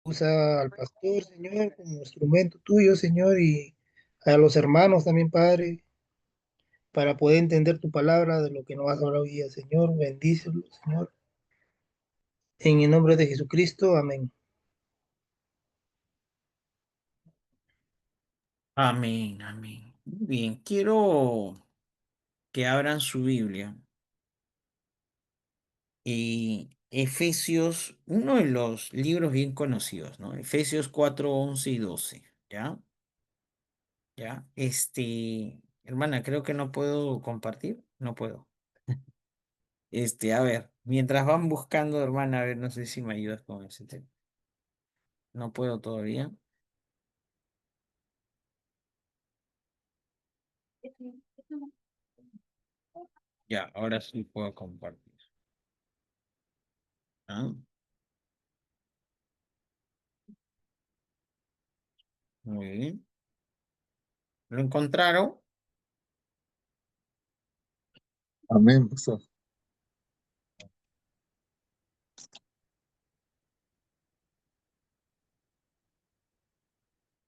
Usa al pastor, Señor, como instrumento tuyo, Señor, y a los hermanos también, Padre, para poder entender tu palabra de lo que nos vas a hablar hoy día, Señor. Bendícelo, Señor. En el nombre de Jesucristo, amén. Amén, amén. Muy bien, quiero que abran su Biblia y Efesios, uno de los libros bien conocidos, ¿no? Efesios 4, 11 y 12, ¿ya? ¿Ya? Hermana, creo que no puedo compartir, no puedo. A ver, mientras van buscando, hermana, a ver, no sé si me ayudas con ese tema. No puedo todavía. Ya, ahora sí puedo compartir. ¿Ah? Muy bien. ¿Lo encontraron? Amén, pastor.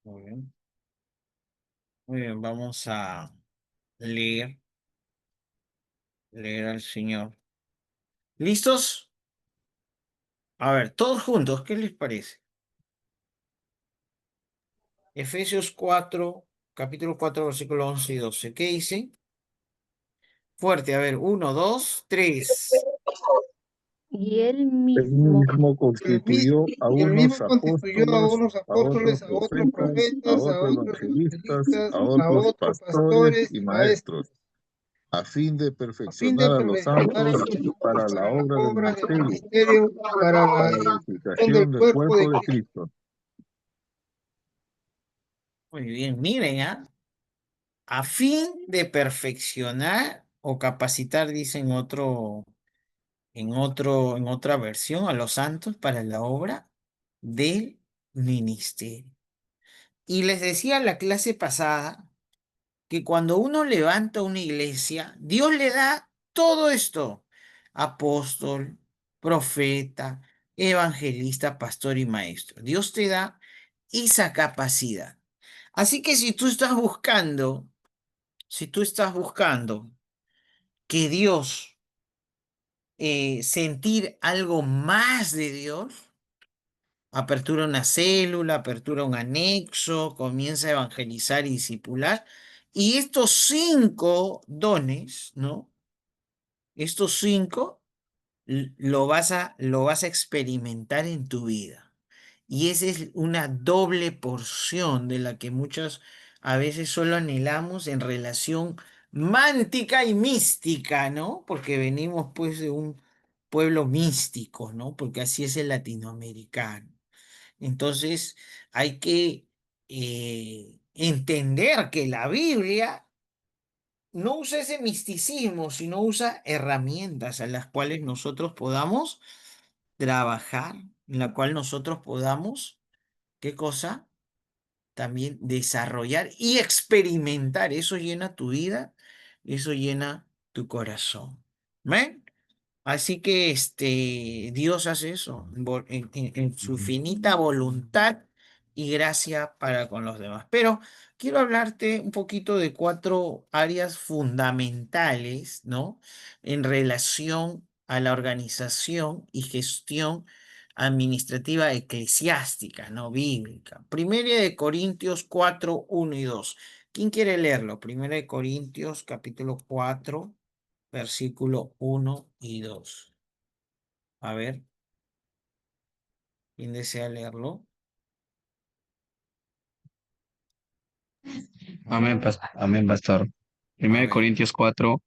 Muy bien. Muy bien, vamos a leer, leer al Señor. ¿Listos? A ver, todos juntos, ¿qué les parece? Efesios 4, capítulo 4, versículo 11 y 12. ¿Qué dice? Fuerte, a ver, uno, dos, tres. Y él Él mismo mismo constituyó a Y el mismo unos constituyó a apóstoles, unos a otros apóstoles, a otros profetas, a profetas, a otros otros evangelistas, evangelistas, a a otros otros pastores pastores y y maestros, maestros, a fin de a fin de perfeccionar a los perfeccionar a santos los santos para la para la obra del obra del ministerio, ministerio, para la para la edificación del edificación del cuerpo de cuerpo de Cristo. Cristo. Muy bien, miren, ¿ah? A fin de perfeccionar o capacitar, dice en otra versión, a los santos para la obra del ministerio. Y les decía la clase pasada que cuando uno levanta una iglesia, Dios le da todo esto: apóstol, profeta, evangelista, pastor y maestro. Dios te da esa capacidad. Así que si tú estás buscando que Dios, sentir algo más de Dios, apertura una célula, apertura un anexo, comienza a evangelizar y discipular. Y estos 5 dones, ¿no? Estos 5 lo vas a experimentar en tu vida. Y esa es una doble porción de la que muchas a veces solo anhelamos en relación mántica y mística, ¿no? Porque venimos pues de un pueblo místico, ¿no? Porque así es el latinoamericano. Entonces hay que entender que la Biblia no usa ese misticismo, sino usa herramientas a las cuales nosotros podamos trabajar, en la cual nosotros podamos, ¿qué cosa? También desarrollar y experimentar. Eso llena tu vida, eso llena tu corazón. ¿Ven? Así que Dios hace eso en su finita voluntad y gracia para con los demás. Pero quiero hablarte un poquito de 4 áreas fundamentales, ¿no? En relación a la organización y gestión administrativa eclesiástica, no bíblica. Primera de Corintios 4, 1 y 2. ¿Quién quiere leerlo? Primera de Corintios, capítulo 4, versículo 1 y 2. A ver, ¿quién desea leerlo? Amén, pastor. A 1 ver, Corintios 4,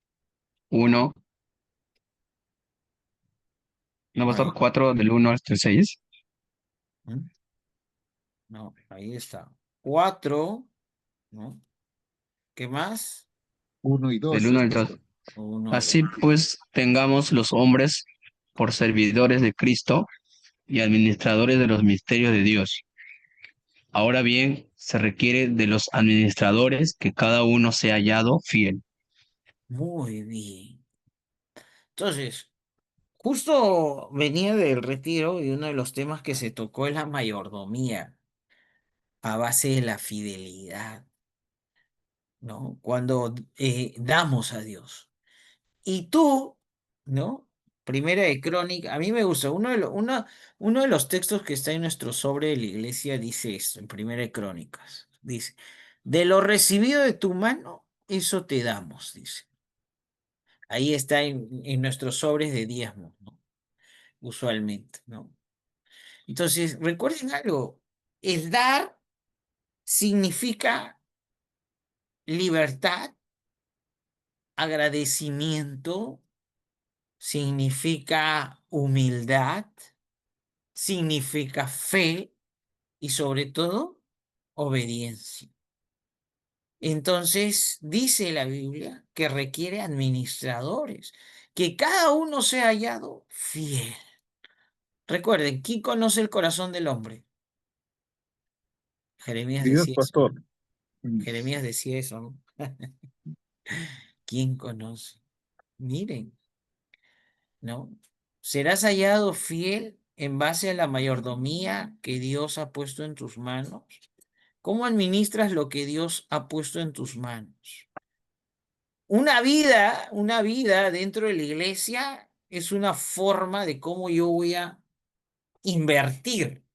1, no, a pastor, ver. 4 del 1 hasta el 6. ¿Mm? No, ahí está. 4, ¿no? ¿Qué más? Uno y Del dos, 1 al 2. pastor. Uno, Así dos. pues, tengamos los hombres por servidores de Cristo y administradores de los misterios de Dios. Ahora bien, se requiere de los administradores que cada uno sea hallado fiel. Muy bien. Entonces, Justo venía del retiro y uno de los temas que se tocó es la mayordomía a base de la fidelidad, ¿no? Cuando damos a Dios. Y tú, ¿no? Primera de Crónica, a mí me gusta, uno de los textos que está en nuestro sobre de la iglesia dice esto, en Primera de Crónicas, dice, de lo recibido de tu mano, eso te damos, dice. Ahí está en nuestros sobres de diezmo, ¿no? Usualmente, ¿no? Entonces, recuerden algo, el dar significa libertad, agradecimiento, significa humildad, significa fe y sobre todo obediencia. Entonces, dice la Biblia que requiere administradores, que cada uno sea hallado fiel. Recuerden, ¿quién conoce el corazón del hombre? Jeremías Dios, decía eso, pastor. ¿no? Jeremías decía eso, ¿no? ¿Quién conoce? Miren, ¿no? Serás hallado fiel en base a la mayordomía que Dios ha puesto en tus manos. ¿Cómo administras lo que Dios ha puesto en tus manos? Una vida dentro de la iglesia es una forma de cómo yo voy a invertir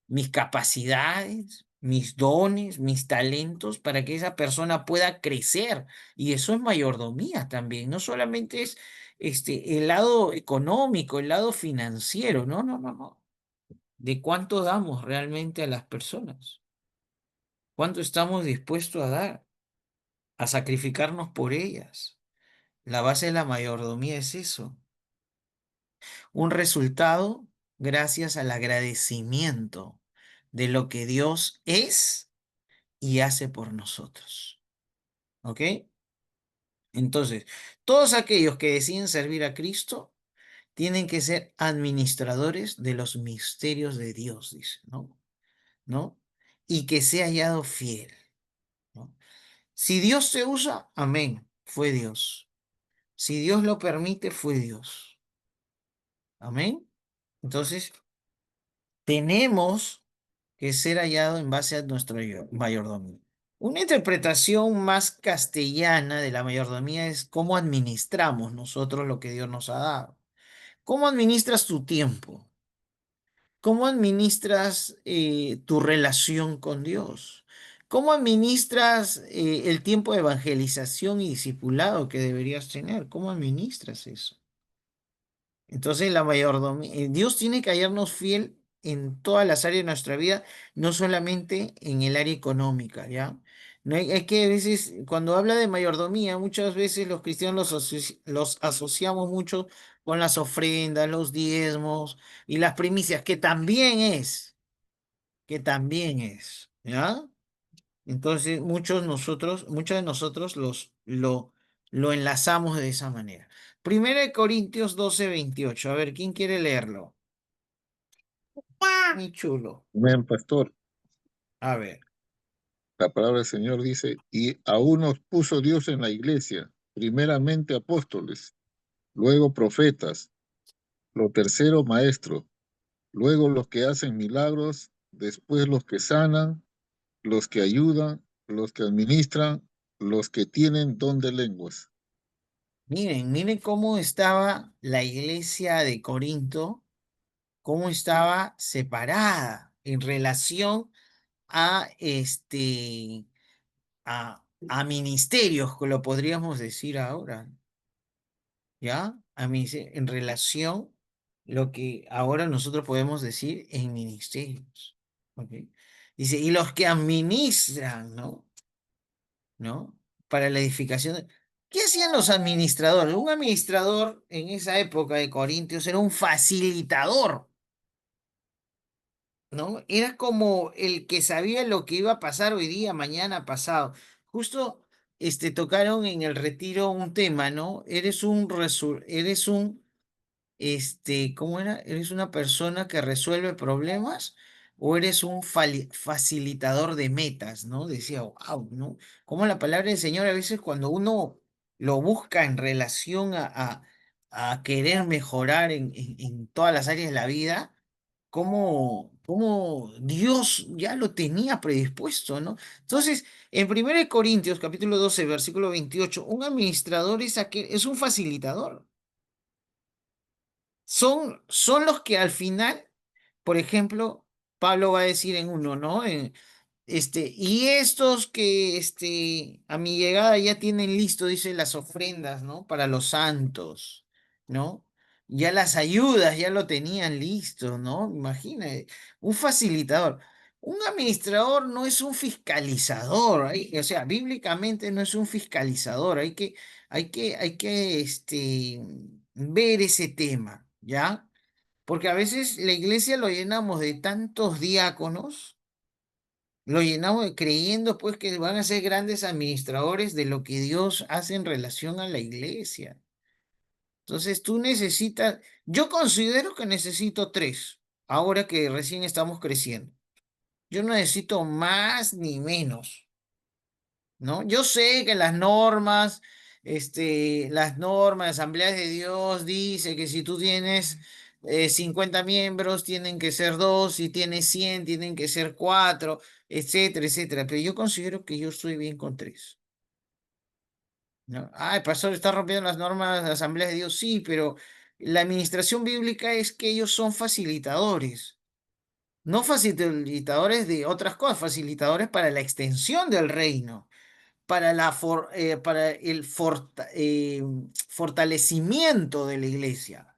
mis capacidades, mis dones, mis talentos para que esa persona pueda crecer. Y eso es mayordomía también. No solamente es el lado económico, el lado financiero. No, no, no, no. ¿De cuánto damos realmente a las personas? ¿Cuánto estamos dispuestos a dar? A sacrificarnos por ellas. La base de la mayordomía es eso. Un resultado gracias al agradecimiento de lo que Dios es y hace por nosotros. ¿Ok? Entonces, todos aquellos que deciden servir a Cristo tienen que ser administradores de los misterios de Dios, dice, ¿no? ¿No? Y que sea hallado fiel, ¿no? Si Dios se usa, amén, fue Dios. Si Dios lo permite, fue Dios. Amén. Entonces, tenemos que ser hallado en base a nuestro mayordomía. Una interpretación más castellana de la mayordomía es cómo administramos nosotros lo que Dios nos ha dado. ¿Cómo administras tu tiempo? ¿Cómo administras tu relación con Dios? ¿Cómo administras el tiempo de evangelización y discipulado que deberías tener? ¿Cómo administras eso? Entonces, la mayordomía, Dios tiene que hallarnos fiel en todas las áreas de nuestra vida, no solamente en el área económica, ¿ya? No hay, es que a veces, cuando habla de mayordomía, muchas veces los cristianos los asociamos mucho con las ofrendas, los diezmos y las primicias, que también es, ¿ya? Entonces, muchos de nosotros lo enlazamos de esa manera. Primera de Corintios 12:28. A ver, ¿quién quiere leerlo? Mi chulo. Amén, pastor. A ver. La palabra del Señor dice, y aún nos puso Dios en la iglesia, primeramente apóstoles, luego profetas, lo tercero maestros, luego los que hacen milagros, después los que sanan, los que ayudan, los que administran, los que tienen don de lenguas. Miren cómo estaba la iglesia de Corinto, cómo estaba separada en relación a a ministerios, que lo podríamos decir ahora. ¿Ya? A mí en relación lo que ahora nosotros podemos decir en ministerios. ¿Ok? Dice, y los que administran, ¿no? ¿No? Para la edificación. ¿Qué hacían los administradores? Un administrador en esa época de Corintios era un facilitador, ¿no? Era como el que sabía lo que iba a pasar hoy día, mañana, pasado. Justo tocaron en el retiro un tema, ¿no? Eres un ¿cómo era? ¿Eres una persona que resuelve problemas o eres un facilitador de metas, ¿no? Decía, wow, ¿no? Como la palabra del Señor a veces cuando uno lo busca en relación a querer mejorar en todas las áreas de la vida, cómo Dios ya lo tenía predispuesto, ¿no? Entonces, en 1 Corintios, capítulo 12, versículo 28, un administrador es un facilitador. Son los que al final, por ejemplo, Pablo va a decir en uno, ¿no? Y estos que a mi llegada ya tienen listo, dice, las ofrendas, ¿no? Para los santos, ¿no? Ya las ayudas ya lo tenían listo, ¿no? Imagina, un facilitador. Un administrador no es un fiscalizador, o sea, bíblicamente no es un fiscalizador, hay que ver ese tema, ¿ya? Porque a veces la iglesia lo llenamos de tantos diáconos, lo llenamos creyendo pues que van a ser grandes administradores de lo que Dios hace en relación a la iglesia. Entonces tú necesitas, yo considero que necesito tres, ahora que recién estamos creciendo. Yo no necesito más ni menos, ¿no? Yo sé que las normas de Asambleas de Dios dice que si tú tienes 50 miembros, tienen que ser dos, si tienes 100, tienen que ser cuatro, etcétera, etcétera. Pero yo considero que yo estoy bien con tres, ¿no? Ah, el pastor está rompiendo las normas de Asambleas de Dios, sí, pero la administración bíblica es que ellos son facilitadores. No facilitadores de otras cosas, facilitadores para la extensión del reino, para el fortalecimiento de la iglesia,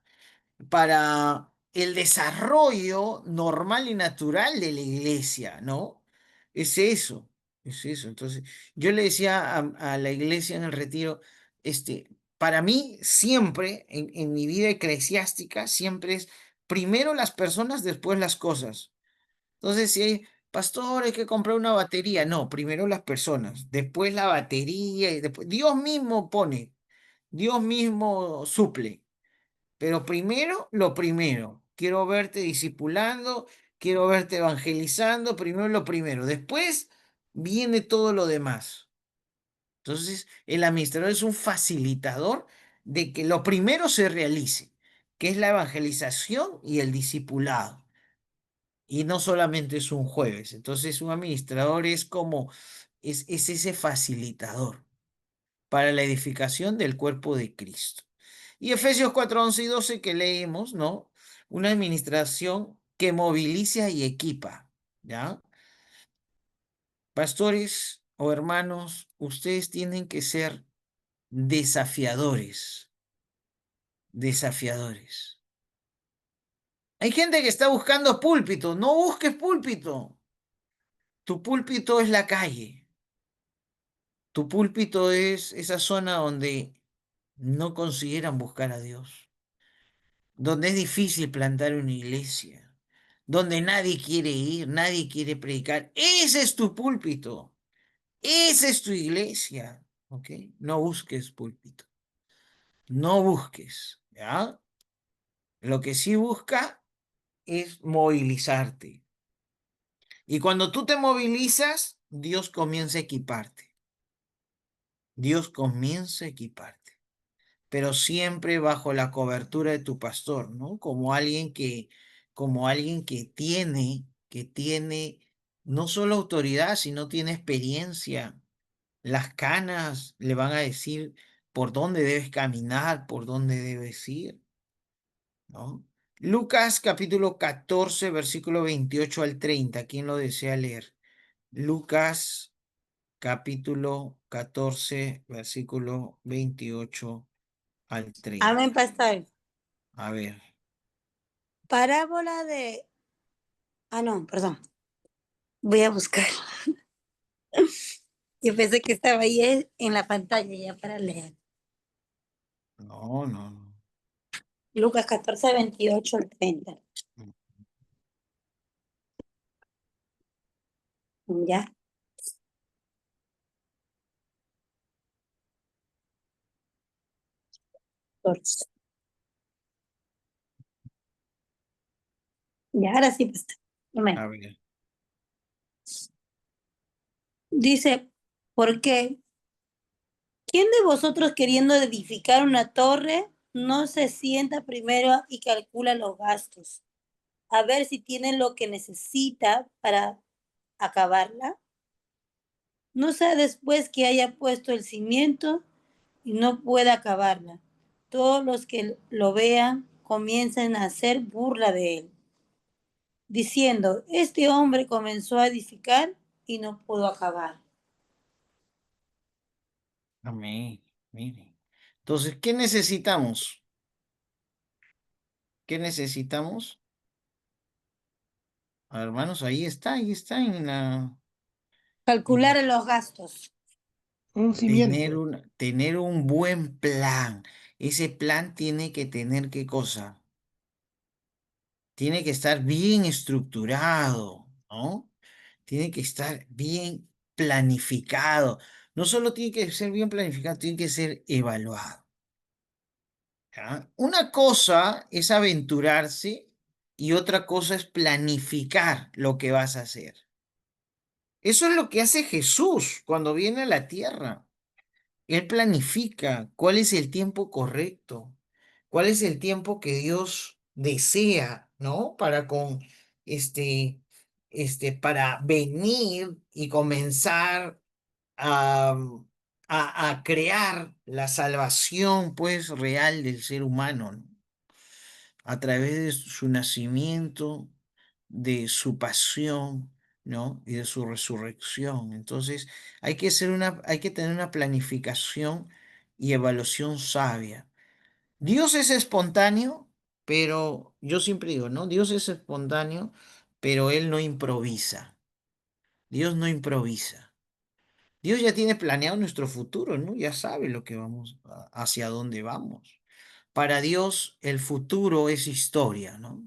para el desarrollo normal y natural de la iglesia, ¿no? Es eso, es eso. Entonces, yo le decía a la iglesia en el retiro, para mí siempre, en mi vida eclesiástica, siempre es primero las personas, después las cosas. Entonces, si hay, pastor, hay que comprar una batería. No, primero las personas, después la batería y después Dios mismo pone, Dios mismo suple. Pero primero lo primero. Quiero verte discipulando, quiero verte evangelizando, primero lo primero. Después viene todo lo demás. Entonces, el administrador es un facilitador de que lo primero se realice, que es la evangelización y el discipulado. Y no solamente es un jueves. Entonces, un administrador es ese facilitador para la edificación del cuerpo de Cristo. Y Efesios 4, 11 y 12 que leemos, ¿no? Una administración que moviliza y equipa, ¿ya? Pastores o hermanos, ustedes tienen que ser desafiadores, desafiadores. Hay gente que está buscando púlpito, no busques púlpito. Tu púlpito es la calle. Tu púlpito es esa zona donde no consideran buscar a Dios, donde es difícil plantar una iglesia, donde nadie quiere ir, nadie quiere predicar. Ese es tu púlpito, esa es tu iglesia, ¿ok? No busques púlpito, no busques, ¿ya? Lo que sí busca es movilizarte. Y cuando tú te movilizas, Dios comienza a equiparte. Dios comienza a equiparte, pero siempre bajo la cobertura de tu pastor, ¿no? Como alguien que tiene no solo autoridad, sino tiene experiencia. Las canas le van a decir por dónde debes caminar, por dónde debes ir, ¿no? Lucas capítulo 14, versículo 28 al 30. ¿Quién lo desea leer? Lucas capítulo 14, versículo 28 al 30. Amén, pastor. A ver, Parábola de... Ah, no, perdón. Voy a buscar. Yo pensé que estaba ahí en la pantalla ya para leer. no, no, no. Lucas 14, 28 al 30. ¿Ya? 14. Ya, ahora sí, pastor. Amén. A ver, Dice, ¿por qué? ¿Quién de vosotros queriendo edificar una torre no se sienta primero y calcula los gastos, a ver si tiene lo que necesita para acabarla. No sea después que haya puesto el cimiento y no pueda acabarla. Todos los que lo vean comienzan a hacer burla de él, diciendo, este hombre comenzó a edificar y no pudo acabar. Amén. Miren. Entonces, ¿qué necesitamos? ¿Qué necesitamos? Hermanos, ahí está en la... Calcular los gastos. Un cimiento. Tener un buen plan. Ese plan tiene que tener ¿qué cosa? Tiene que estar bien estructurado, ¿no? Tiene que estar bien planificado. No solo tiene que ser bien planificado, tiene que ser evaluado. ¿Ya? Una cosa es aventurarse y otra cosa es planificar lo que vas a hacer. Eso es lo que hace Jesús cuando viene a la tierra. Él planifica cuál es el tiempo correcto, cuál es el tiempo que Dios desea, ¿no? Para para venir y comenzar a, a crear la salvación, pues, real del ser humano, ¿no? A través de su nacimiento, de su pasión, ¿no? Y de su resurrección. Entonces, hay que tener una planificación y evaluación sabia. Dios es espontáneo, pero yo siempre digo, ¿no? Dios es espontáneo, pero Él no improvisa. Dios no improvisa. Dios ya tiene planeado nuestro futuro, ¿no? Ya sabe lo que vamos, hacia dónde vamos. Para Dios, el futuro es historia, ¿no?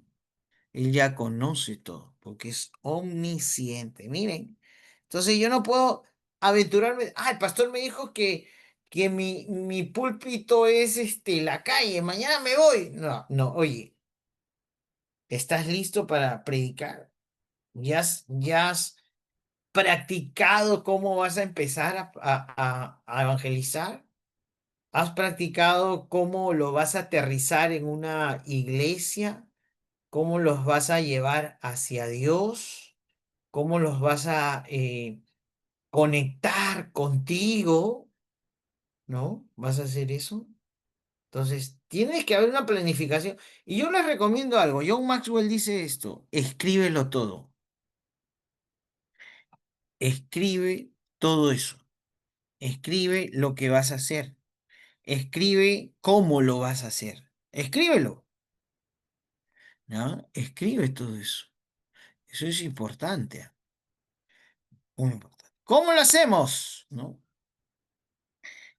Él ya conoce todo, porque es omnisciente. Miren, entonces yo no puedo aventurarme. Ah, el pastor me dijo que mi púlpito es la calle, mañana me voy. No, no, oye, ¿estás listo para predicar? Ya has practicado cómo vas a empezar a evangelizar? ¿Has practicado cómo lo vas a aterrizar en una iglesia? ¿Cómo los vas a llevar hacia Dios? ¿Cómo los vas a conectar contigo? ¿No? ¿Vas a hacer eso? Entonces, tienes que haber una planificación. Y yo les recomiendo algo. John Maxwell dice esto, escríbelo todo. Escribe todo eso. Escribe lo que vas a hacer. Escribe cómo lo vas a hacer. Escríbelo, ¿no? Escribe todo eso. Eso es importante, muy importante. ¿Cómo lo hacemos? ¿No?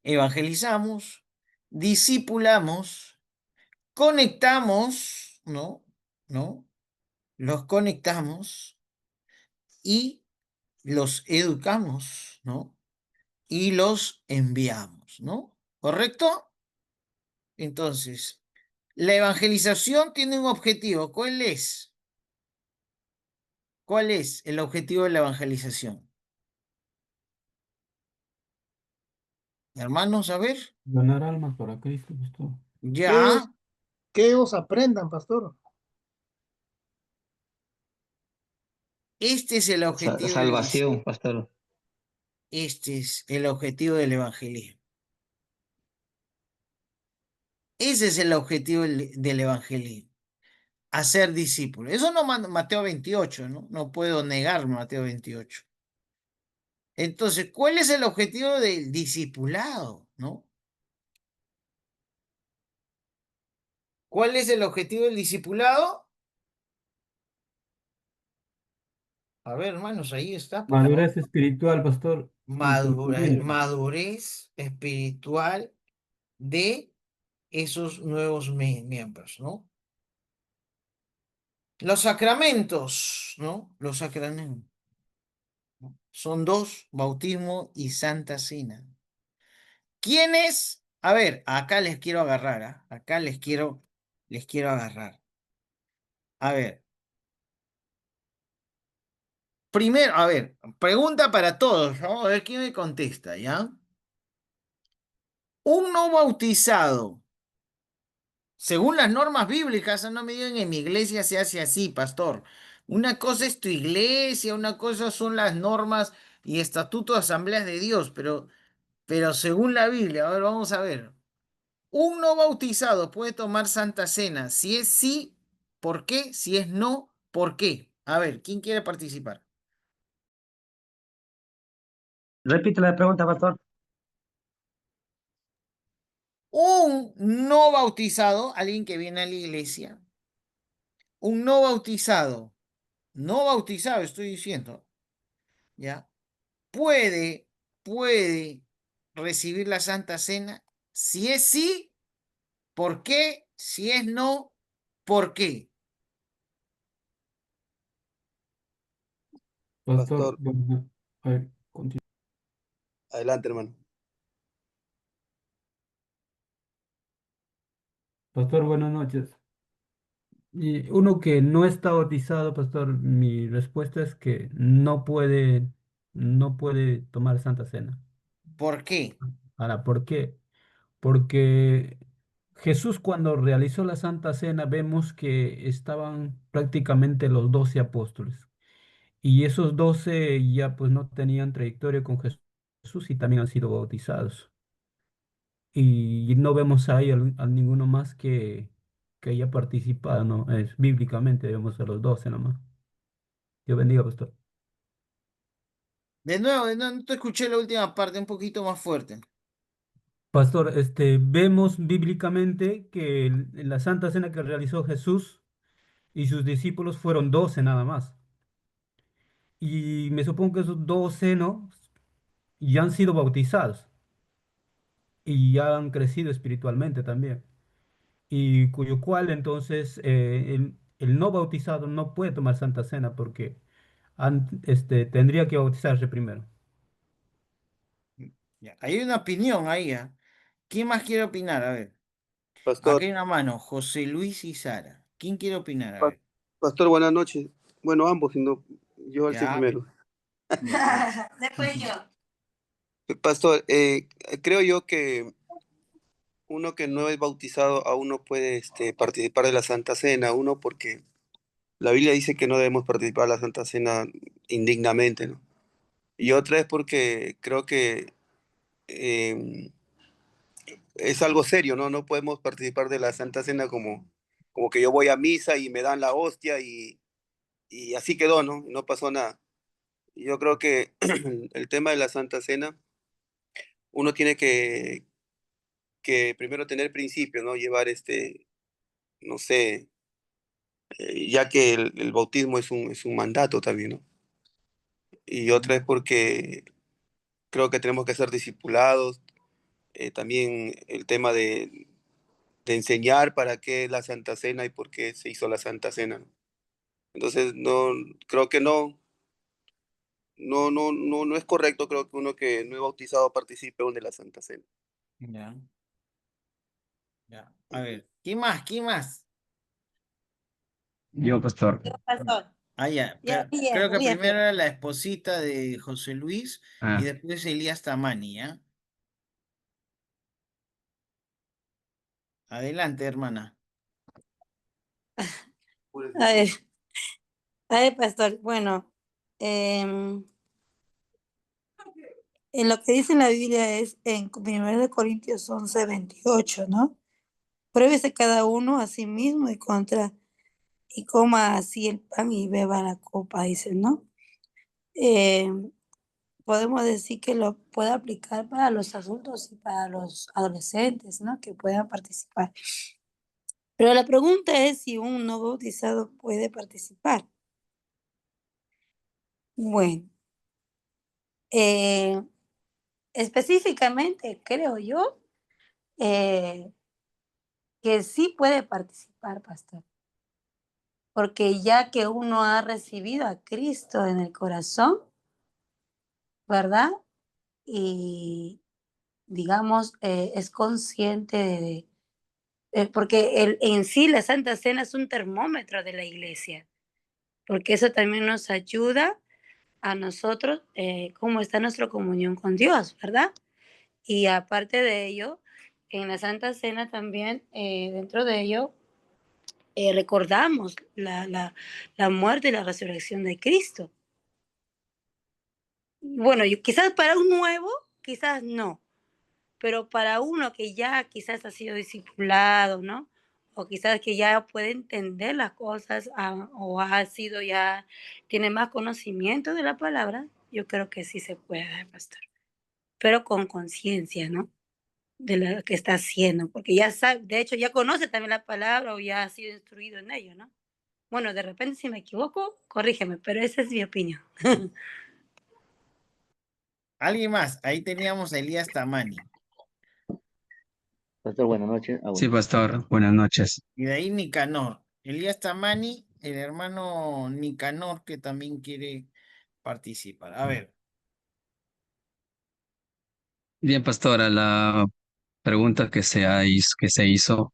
Evangelizamos, discipulamos, conectamos, ¿no? ¿No? Los conectamos y los educamos, ¿no? Y los enviamos, ¿no? ¿Correcto? Entonces, la evangelización tiene un objetivo. ¿Cuál es? ¿Cuál es el objetivo de la evangelización? Hermanos, a ver. Ganar almas para Cristo, pastor. Que Ya, ellos, que ellos aprendan, pastor. este es el objetivo Salvación, pastor. este es el objetivo del evangelismo. Ese es el objetivo del evangelismo, hacer discípulos. Eso no manda Mateo 28, ¿no? No puedo negar Mateo 28. Entonces, ¿cuál es el objetivo del discipulado, no? ¿Cuál es el objetivo del discipulado? A ver, hermanos, ahí está, por favor. Madurez espiritual, pastor. Y conocimiento. Madurez espiritual de esos nuevos miembros, ¿no? Los sacramentos, ¿no? Los sacramentos. ¿No? Son dos, bautismo y santa cena. ¿Quiénes? A ver, acá les quiero agarrar, ¿ah? Acá les quiero agarrar. A ver, primero, a ver, pregunta para todos, ¿no? A ver quién me contesta, ¿ya? Un no bautizado, según las normas bíblicas, no me digan en mi iglesia se hace así, pastor. Una cosa es tu iglesia, una cosa son las normas y estatutos de asambleas de Dios, pero según la Biblia, a ver, vamos a ver. Un no bautizado puede tomar Santa Cena. Si es sí, ¿por qué? Si es no, ¿por qué? A ver, ¿quién quiere participar? Repite la pregunta, pastor. Un no bautizado, alguien que viene a la iglesia, un no bautizado, estoy diciendo, ¿ya? Puede recibir la Santa Cena. Si es sí, ¿por qué? Si es no, ¿por qué? Pastor, Pastor, bueno, a ver, adelante, hermano. Pastor, buenas noches. Y uno que no está bautizado, pastor, mi respuesta es que no puede tomar Santa Cena. ¿Por qué? Ahora, ¿por qué? Porque Jesús cuando realizó la Santa Cena vemos que estaban prácticamente los 12 apóstoles. Y esos 12 ya pues no tenían trayectoria con Jesús y también han sido bautizados. Y no vemos ahí a ninguno más que haya participado, ¿no? Es, bíblicamente vemos a los 12 nomás. Dios bendiga, pastor. De nuevo, no te escuché la última parte, un poquito más fuerte. Pastor, vemos bíblicamente que en la Santa Cena que realizó Jesús y sus discípulos fueron 12 nada más. Y me supongo que esos 12, ¿no? Ya han sido bautizados y ya han crecido espiritualmente también. Y cuyo cual entonces el no bautizado no puede tomar Santa Cena porque tendría que bautizarse primero. Ya, hay una opinión ahí, ¿ah? ¿Quién más quiere opinar? A ver, Pastor, acá hay una mano, José Luis y Sara. ¿Quién quiere opinar? A pa- ver, pastor, buenas noches. Bueno, ambos, sino yo al sí ya, primero. ya, a ver. Después yo. Pastor, creo yo que uno que no es bautizado aún no puede participar de la Santa Cena, uno porque la Biblia dice que no debemos participar de la Santa Cena indignamente, ¿no? Y otra es porque creo que eh, es algo serio, ¿no? No podemos participar de la Santa Cena como que yo voy a misa y me dan la hostia y así quedó, ¿no? No pasó nada. Yo creo que el tema de la Santa Cena, uno tiene que primero tener principios, ¿no? Llevar no sé, ya que el bautismo es un mandato también, ¿no? Y otra es porque creo que tenemos que ser discipulados, también el tema de enseñar para qué es la Santa Cena y por qué se hizo la Santa Cena, ¿no? Entonces, no, creo que no es correcto, creo que uno que no es bautizado participe aún de la Santa Cena. Ya, ya. A ver, ¿quién más? ¿Quién más? Yo, pastor. Pastor. Ah, ya, Ya, bien, creo que bien, primero bien. era la esposita de José Luis y Ah, después Elías Tamani, ¿ya? Adelante, hermana. A ver, pastor. Bueno, em, en lo que dice la Biblia es en 1 Corintios 11:28, ¿no? Pruébese cada uno a sí mismo y coma así el pan y beba la copa, dice, ¿no? Podemos decir que lo puede aplicar para los adultos y para los adolescentes, ¿no? Que puedan participar. Pero la pregunta es si un no bautizado puede participar. Bueno, eh, específicamente creo yo eh, que sí puede participar, pastor, porque ya que uno ha recibido a Cristo en el corazón, ¿verdad? Y digamos, es consciente porque en sí la Santa Cena es un termómetro de la iglesia, porque eso también nos ayuda a nosotros, cómo está nuestra comunión con Dios, ¿verdad? Y aparte de ello, en la Santa Cena también, dentro de ello, recordamos la muerte y la resurrección de Cristo. Bueno, quizás para un nuevo, quizás no, pero para uno que ya quizás ha sido discipulado, ¿no? O quizás que ya puede entender las cosas, o ha sido ya, tiene más conocimiento de la palabra, yo creo que sí se puede, pastor. Pero con conciencia, ¿no? De lo que está haciendo, porque ya sabe, de hecho ya conoce también la palabra o ya ha sido instruido en ello, ¿no? Bueno, de repente si me equivoco, corrígeme, pero esa es mi opinión. ¿Alguien más? Ahí teníamos a Elías Tamani. Pastor, buenas noches. Sí, Bueno. pastor, buenas noches. Y de ahí Nicanor. Elías Tamani, el hermano Nicanor, que también quiere participar. A ver, Bien, pastora, la pregunta que se hizo,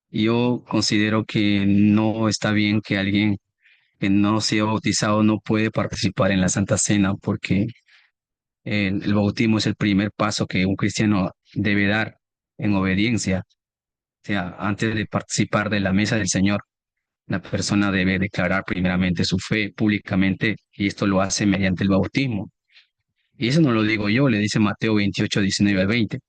yo considero que no está bien que alguien que no sea bautizado no puede participar en la Santa Cena porque el bautismo es el primer paso que un cristiano debe dar en obediencia. O sea, antes de participar de la mesa del Señor, la persona debe declarar primeramente su fe públicamente y esto lo hace mediante el bautismo. Y eso no lo digo yo, le dice Mateo 28, 19 al 20. O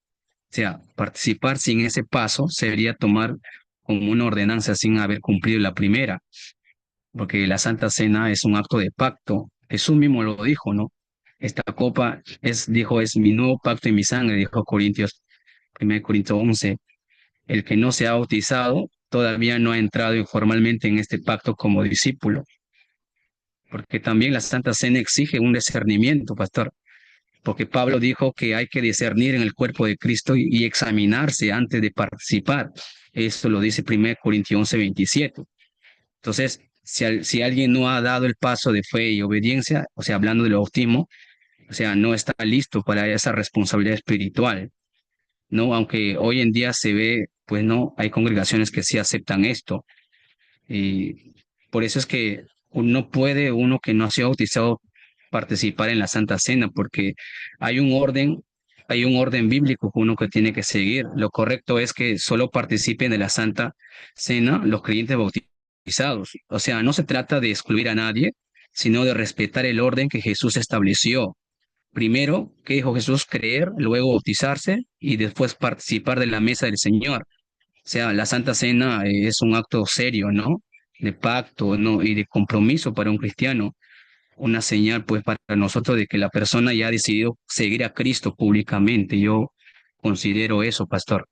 sea, participar sin ese paso sería tomar como una ordenanza sin haber cumplido la primera, porque la Santa Cena es un acto de pacto. Jesús mismo lo dijo, ¿no? Esta copa dijo, es mi nuevo pacto y mi sangre, dijo Corintios, 1 Corintios 11. El que no se ha bautizado todavía no ha entrado informalmente en este pacto como discípulo, porque también la Santa Cena exige un discernimiento, pastor, porque Pablo dijo que hay que discernir en el cuerpo de Cristo y examinarse antes de participar. Esto lo dice 1 Corintios 11, 27. Entonces, si alguien no ha dado el paso de fe y obediencia, o sea, hablando del bautismo, o sea, no está listo para esa responsabilidad espiritual, ¿no? Aunque hoy en día se ve, pues no, hay congregaciones que sí aceptan esto. Y por eso es que no puede uno que no ha sido bautizado participar en la Santa Cena, porque hay hay un orden bíblico que uno que tiene que seguir. Lo correcto es que solo participen de la Santa Cena los creyentes bautizados. O sea, no se trata de excluir a nadie, sino de respetar el orden que Jesús estableció. Primero, ¿qué dijo Jesús? Creer, luego bautizarse y después participar de la mesa del Señor. O sea, la Santa Cena es un acto serio, ¿no? De pacto, ¿no? Y de compromiso para un cristiano. Una señal, pues, para nosotros de que la persona ya ha decidido seguir a Cristo públicamente. Yo considero eso, pastor.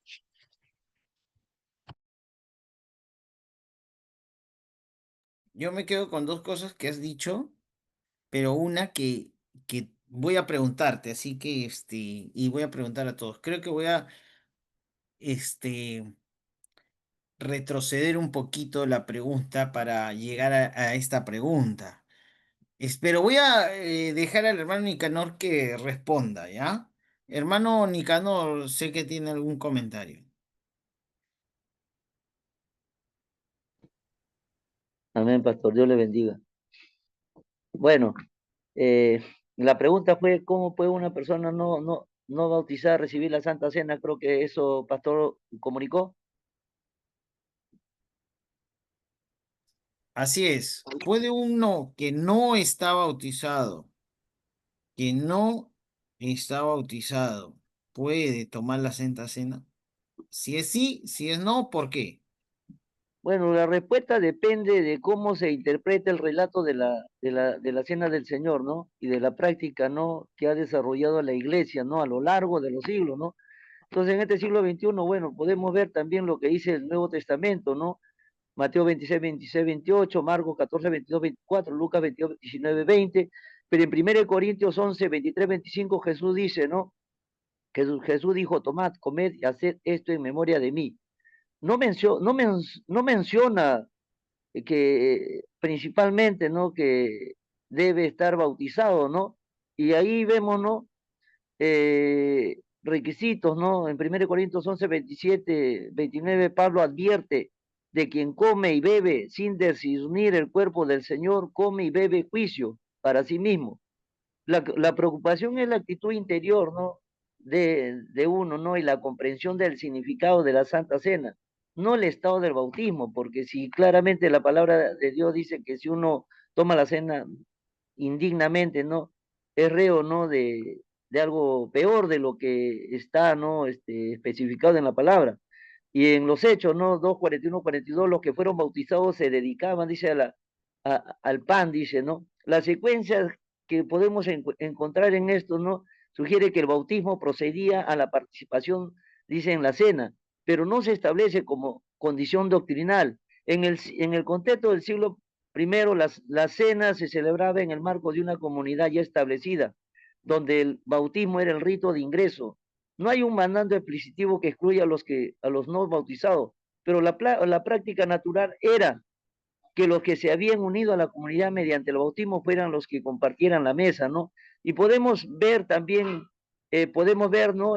yo me quedo con dos cosas que has dicho, pero una que voy a preguntarte, así que y voy a preguntar a todos. Creo que voy a este, retroceder un poquito la pregunta para llegar a esta pregunta. Pero voy a dejar al hermano Nicanor que responda, ¿ya? Hermano Nicanor, sé que tiene algún comentario. Amén, pastor. Dios le bendiga. Bueno, eh, la pregunta fue, ¿cómo puede una persona no bautizar, recibir la Santa Cena? Creo que eso, pastor, comunicó. Así es, ¿puede uno que no está bautizado, puede tomar la Santa Cena? Si es sí, si es no, ¿por qué? Bueno, la respuesta depende de cómo se interpreta el relato de la Cena del Señor, ¿no? Y de la práctica, ¿no? Que ha desarrollado la Iglesia, ¿no? A lo largo de los siglos, ¿no? Entonces, en este siglo XXI, bueno, podemos ver también lo que dice el Nuevo Testamento, ¿no? Mateo 26, 26, 28, Marcos 14, 22, 24, Lucas 22, 19, 20. Pero en 1 Corintios 11, 23, 25, Jesús dice, ¿no? Jesús dijo, tomad, comed y haced esto en memoria de mí. No menciona que principalmente, ¿no? Que debe estar bautizado, ¿no? Y ahí vemos, ¿no? Requisitos, ¿no? En 1 Corintios 11, 27, 29, Pablo advierte de quien come y bebe sin discernir el cuerpo del Señor, come y bebe juicio para sí mismo. La preocupación es la actitud interior, ¿no? de uno, ¿no? Y la comprensión del significado de la Santa Cena, no el estado del bautismo, porque si claramente la palabra de Dios dice que si uno toma la cena indignamente, ¿no? Es reo, ¿no? De algo peor de lo que está, ¿no? Especificado en la palabra. Y en los Hechos, ¿no? 2:41, 42, los que fueron bautizados se dedicaban, dice, al pan, dice, ¿no? Las secuencias que podemos encontrar en esto, ¿no? Sugiere que el bautismo procedía a la participación, dice, en la cena, pero no se establece como condición doctrinal. En el contexto del siglo I, la cena se celebraba en el marco de una comunidad ya establecida, donde el bautismo era el rito de ingreso. No hay un mandamiento explicitivo que excluya a los no bautizados, pero la práctica natural era que los que se habían unido a la comunidad mediante el bautismo fueran los que compartieran la mesa, ¿no? Y podemos ver también, ¿no?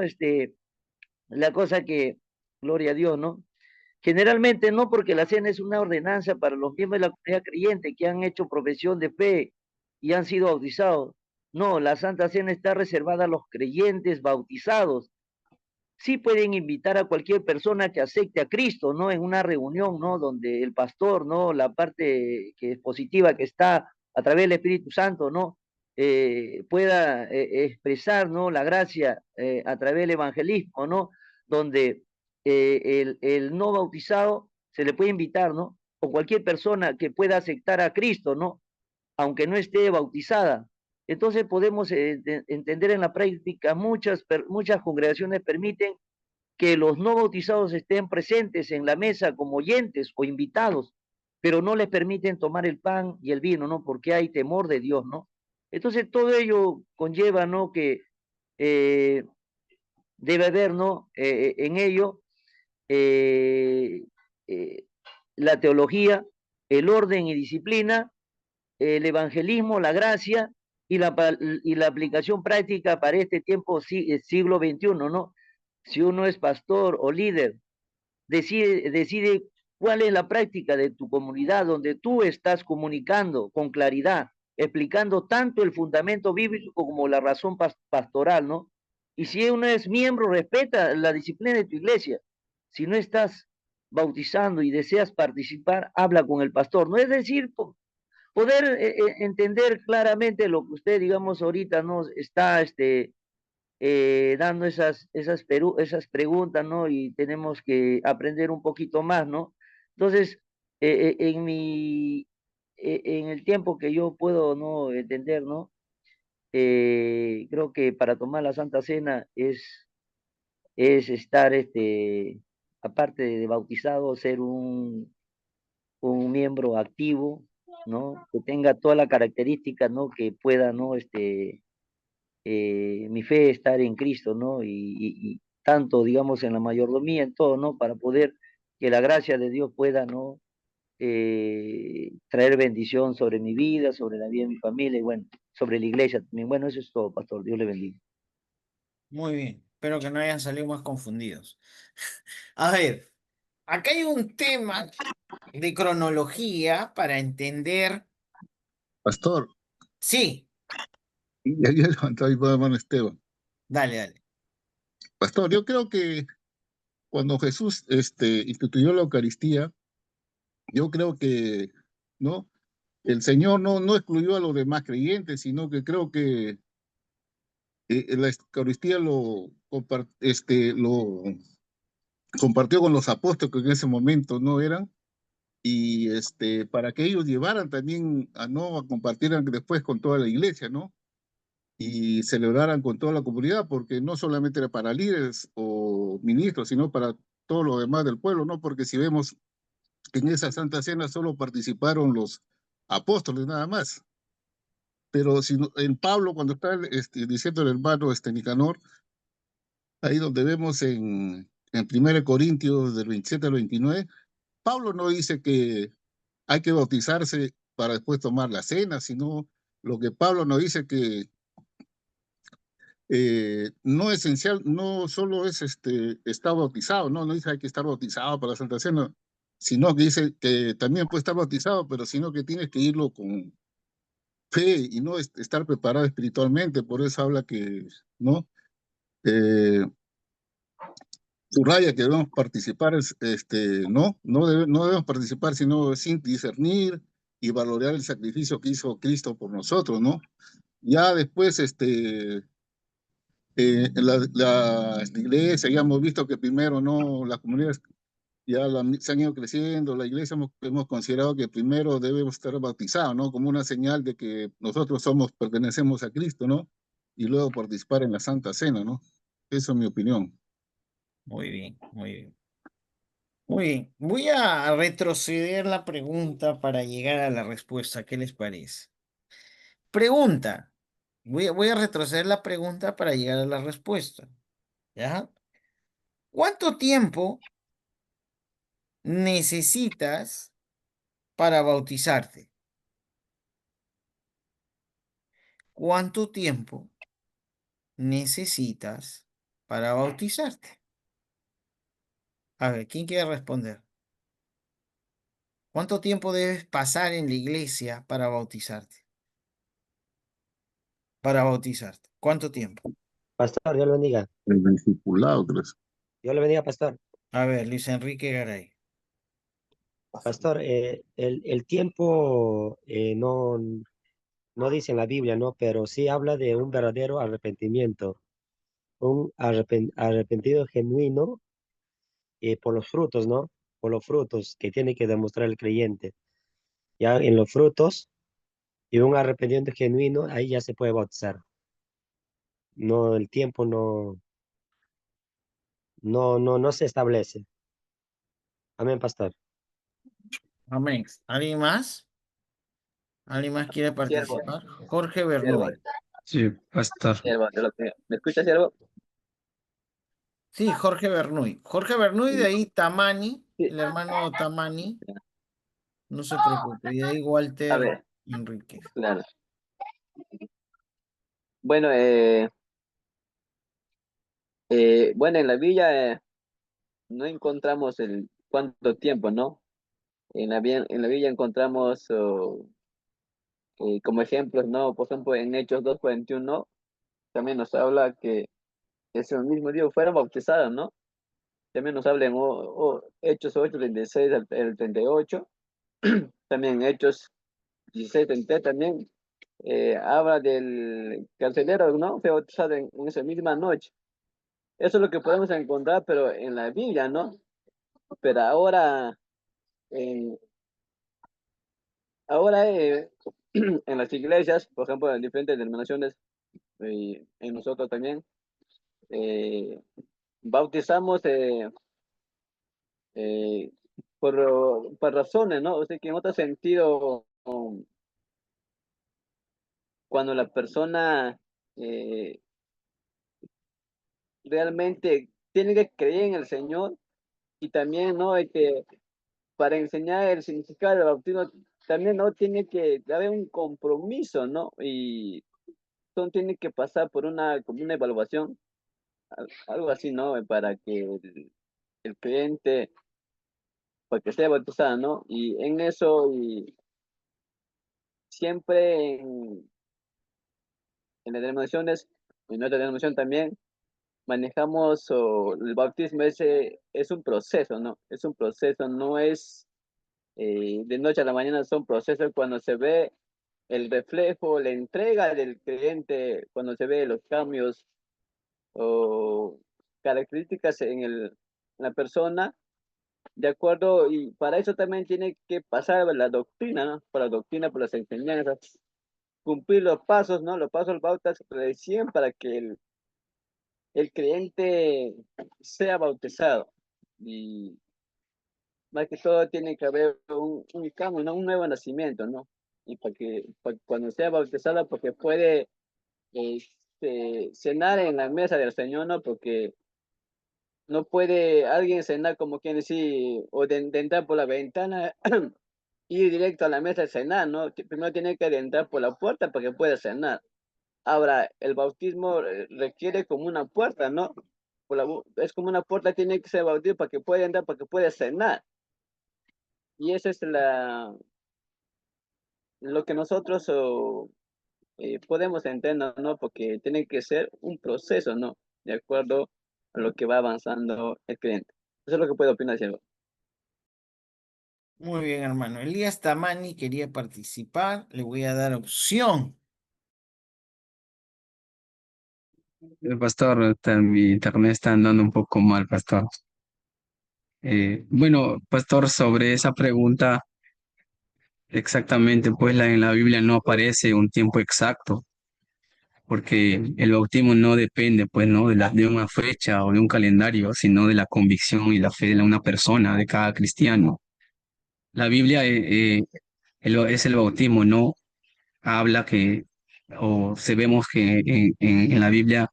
La cosa que, gloria a Dios, ¿no? Generalmente no, porque la cena es una ordenanza para los miembros de la comunidad creyente que han hecho profesión de fe y han sido bautizados. No, la Santa Cena está reservada a los creyentes bautizados. Sí pueden invitar a cualquier persona que acepte a Cristo, ¿no? En una reunión, ¿no? Donde el pastor, ¿no? La parte que es positiva, que está a través del Espíritu Santo, ¿no? Pueda expresar, ¿no? La gracia a través del evangelismo, ¿no? Donde el no bautizado se le puede invitar, ¿no? O cualquier persona que pueda aceptar a Cristo, ¿no? Aunque no esté bautizada. Entonces podemos entender en la práctica, muchas congregaciones permiten que los no bautizados estén presentes en la mesa como oyentes o invitados, pero no les permiten tomar el pan y el vino, ¿no? Porque hay temor de Dios, ¿no? Entonces todo ello conlleva, ¿no? Que eh, debe haber, ¿no? En ello eh, eh, la teología, el orden y disciplina, el evangelismo, la gracia y la aplicación práctica para este tiempo, siglo XXI, ¿no? Si uno es pastor o líder, decide cuál es la práctica de tu comunidad donde tú estás comunicando con claridad, explicando tanto el fundamento bíblico como la razón pastoral, ¿no? Y si uno es miembro, respeta la disciplina de tu iglesia. Si no estás bautizando y deseas participar, habla con el pastor. No es decir, poder entender claramente lo que usted, digamos, ahorita nos está dando esas preguntas, ¿no? Y tenemos que aprender un poquito más, ¿no? Entonces, en el tiempo que yo puedo, ¿no? Entender, ¿no? Creo que para tomar la Santa Cena es estar, aparte de bautizado, ser un miembro activo, ¿no? Que tenga toda la característica, ¿no? Que pueda, ¿no? Mi fe estar en Cristo, ¿no? Y tanto, digamos, en la mayordomía, en todo, ¿no? Para poder que la gracia de Dios pueda, ¿no? Traer bendición sobre mi vida, sobre la vida de mi familia y, bueno, sobre la iglesia también. Bueno, eso es todo, pastor. Dios le bendiga. Muy bien. Espero que no hayan salido más confundidos. A ver, acá hay un tema de cronología para entender. Pastor, Sí, y había levantado mi hermano Esteban. dale, dale. Pastor, yo creo que cuando Jesús instituyó la Eucaristía, yo creo que, ¿no? El Señor no excluyó a los demás creyentes, sino que creo que la Eucaristía lo compartió con los apóstoles que en ese momento no eran, y para que ellos llevaran también a compartieran después con toda la iglesia, ¿no? Y celebraran con toda la comunidad, porque no solamente era para líderes o ministros, sino para todos los demás del pueblo, ¿no? Porque si vemos que en esa Santa Cena solo participaron los apóstoles nada más. Pero si en Pablo, cuando está diciendo el hermano Nicanor, ahí donde vemos en 1 Corintios del 27 al 29, Pablo no dice que hay que bautizarse para después tomar la cena, sino lo que Pablo nos dice que no esencial, no solo es estar bautizado, no dice hay que estar bautizado para la Santa Cena, sino que dice que también puede estar bautizado, pero sino que tienes que irlo con fe y no estar preparado espiritualmente, por eso habla que, ¿no? eh, subraya que debemos participar, no debemos participar, sino sin discernir y valorar el sacrificio que hizo Cristo por nosotros, ¿no? Ya después, en la iglesia, ya hemos visto que primero, ¿no? Las comunidades se han ido creciendo, la iglesia hemos considerado que primero debemos estar bautizados, ¿no? Como una señal de que nosotros pertenecemos a Cristo, ¿no? Y luego participar en la Santa Cena, ¿no? Eso es mi opinión. Muy bien, muy bien. Muy bien. Voy a retroceder la pregunta para llegar a la respuesta. ¿Qué les parece? Pregunta. Voy a retroceder la pregunta para llegar a la respuesta. ¿Ya? ¿Cuánto tiempo necesitas para bautizarte? ¿Cuánto tiempo necesitas para bautizarte? A ver, ¿quién quiere responder? ¿Cuánto tiempo debes pasar en la iglesia para bautizarte? Para bautizarte. ¿Cuánto tiempo? Pastor, Dios lo bendiga. El discipulado, creo. Dios lo bendiga, pastor. A ver, Luis Enrique Garay. Pastor, el tiempo no dice en la Biblia, ¿no? Pero sí habla de un verdadero arrepentimiento, un arrepentido genuino por los frutos, ¿no? Por los frutos que tiene que demostrar el creyente. Ya en los frutos y un arrepentimiento genuino, ahí ya se puede bautizar. No, el tiempo no se establece. Amén, pastor. Amén. ¿Alguien más? ¿Alguien más quiere Siervo, participar? Jorge siervo, Bernoy. Sí, pastor. siervo, ¿me escucha, siervo? Sí, Jorge Bernoy. Jorge Bernoy, de ahí Tamani, Sí, el hermano Tamani. No se preocupe. Y de ahí a Walter ver, Enríquez. claro. Bueno, bueno, en la villa no encontramos el cuánto tiempo, ¿no? En la villa encontramos como ejemplos, ¿no? Por ejemplo, en Hechos 2:41 también nos habla que ese mismo día fueron bautizados, ¿no? También nos habla en Hechos 8:36 al 38. También Hechos 16:33 también habla del carcelero, ¿no? Fue bautizado en esa misma noche. Eso es lo que podemos encontrar, pero en la Biblia, ¿no? Pero eh, ahora en las iglesias, por ejemplo, en diferentes denominaciones, y en nosotros también, eh, bautizamos eh, por razones, ¿no? O sea, que en otro sentido, cuando la persona realmente tiene que creer en el Señor y también, ¿no? Para enseñar el significado del bautismo, también, ¿no? Tiene que haber un compromiso, ¿no? Y tiene que pasar por como una evaluación, algo así, ¿no? Para que el cliente, para que sea bautizado, ¿no? Y en eso, y siempre en las denominaciones, en nuestra denominación también, manejamos el bautismo, es un proceso, ¿no? Es un proceso, no es de noche a la mañana, son procesos cuando se ve el reflejo, la entrega del creyente, cuando se ve los cambios o características en la persona, de acuerdo, y para eso también tiene que pasar la doctrina, ¿no? Por la doctrina, por las enseñanzas, cumplir los pasos, ¿no? Los pasos del bautismo recién para que el creyente sea bautizado. Y más que todo tiene que haber un cambio, ¿no? Un nuevo nacimiento, ¿no? Y para cuando sea bautizado, porque puede cenar en la mesa del Señor, ¿no? Porque no puede alguien cenar como quien decir, o de entrar por la ventana, ir directo a la mesa de cenar, ¿no? Primero tiene que entrar por la puerta para que pueda cenar. Ahora, el bautismo requiere como una puerta, ¿no? Es como una puerta, tiene que ser bautizado para que pueda entrar, para que pueda cenar. Y esa es lo que nosotros podemos entender, ¿no? Porque tiene que ser un proceso, ¿no? de acuerdo a lo que va avanzando el creyente. Eso es lo que puedo opinar, siervo. Muy bien, hermano. Elías Tamani quería participar. Le voy a dar opción. El pastor, mi internet está andando un poco mal, pastor. Bueno, pastor, sobre esa pregunta, exactamente, pues en la Biblia no aparece un tiempo exacto, porque el bautismo no depende, pues, ¿no? De una fecha o de un calendario, sino de la convicción y la fe de una persona, de cada cristiano. La Biblia es el bautismo, no habla que, o se vemos que en la Biblia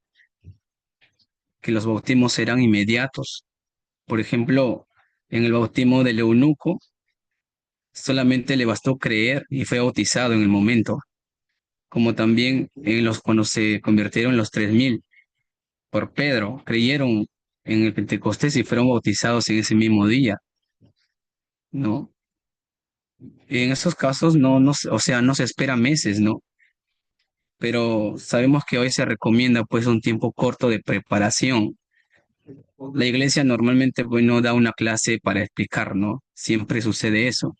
que los bautismos serán inmediatos. Por ejemplo, en el bautismo del eunuco, solamente le bastó creer y fue bautizado en el momento, como también cuando se convirtieron los 3000 por Pedro, creyeron en el Pentecostés y fueron bautizados en ese mismo día, ¿no? En esos casos o sea, no se espera meses, ¿no? Pero sabemos que hoy se recomienda pues un tiempo corto de preparación. La iglesia normalmente pues no da una clase para explicar, ¿no? Siempre sucede eso,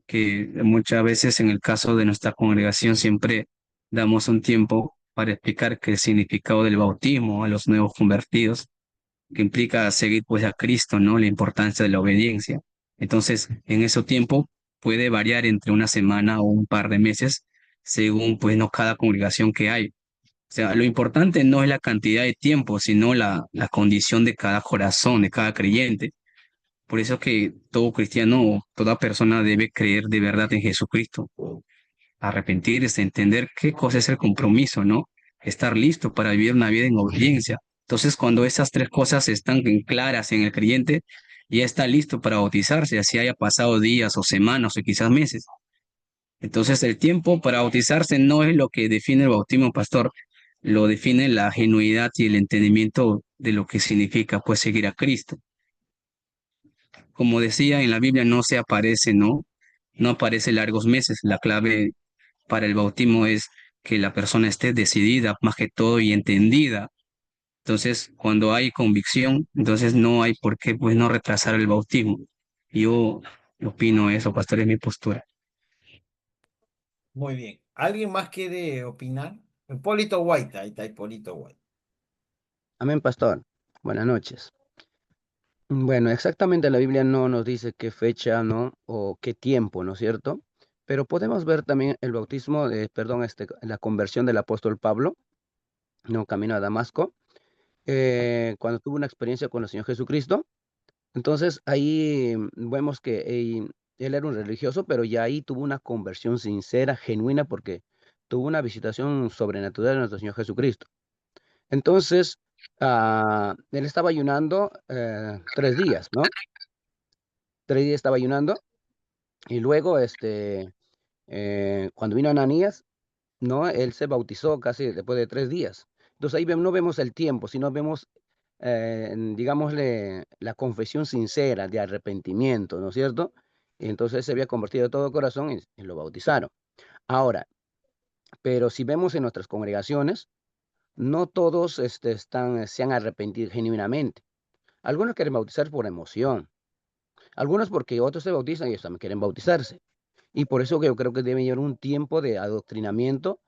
que muchas veces en el caso de nuestra congregación siempre damos un tiempo para explicar qué es el significado del bautismo a los nuevos convertidos, que implica seguir pues a Cristo, ¿no? La importancia de la obediencia. Entonces, en ese tiempo puede variar entre una semana o un par de meses, según pues no cada congregación que hay. O sea, lo importante no es la cantidad de tiempo, sino la condición de cada corazón, de cada creyente. Por eso que todo cristiano, toda persona debe creer de verdad en Jesucristo, arrepentirse, entender qué cosa es el compromiso, ¿no? Estar listo para vivir una vida en obediencia. Entonces, cuando esas tres cosas están claras en el creyente, ya está listo para bautizarse, así haya pasado días o semanas o quizás meses. Entonces, el tiempo para bautizarse no es lo que define el bautismo, pastor, lo define la genuidad y el entendimiento de lo que significa, pues, seguir a Cristo. Como decía, en la Biblia no se aparece, ¿no? No aparece largos meses. La clave para el bautismo es que la persona esté decidida más que todo y entendida. Entonces, cuando hay convicción, entonces no hay por qué, pues, no retrasar el bautismo. Yo opino eso, pastor, es mi postura. Muy bien. ¿Alguien más quiere opinar? Hipólito White, ahí está Hipólito White. Amén, pastor. Buenas noches. Bueno, exactamente la Biblia no nos dice qué fecha, ¿no? O qué tiempo, ¿no es cierto? Pero podemos ver también el bautismo, perdón, la conversión del apóstol Pablo, ¿no? Camino a Damasco, cuando tuvo una experiencia con el Señor Jesucristo. Entonces ahí vemos que él era un religioso, pero ya ahí tuvo una conversión sincera, genuina, porque tuvo una visitación sobrenatural de nuestro Señor Jesucristo. Entonces, él estaba ayunando 3 días, ¿no? 3 días estaba ayunando y luego, cuando vino Ananías, ¿no? Él se bautizó casi después de 3 días. Entonces ahí no vemos el tiempo, sino vemos, digámosle, la confesión sincera de arrepentimiento, ¿no es cierto? Y entonces se había convertido de todo corazón y lo bautizaron. Ahora, pero si vemos en nuestras congregaciones, no todos se han arrepentido genuinamente. Algunos quieren bautizar por emoción, algunos porque otros se bautizan y ellos también quieren bautizarse. Y por eso que yo creo que debe haber un tiempo de adoctrinamiento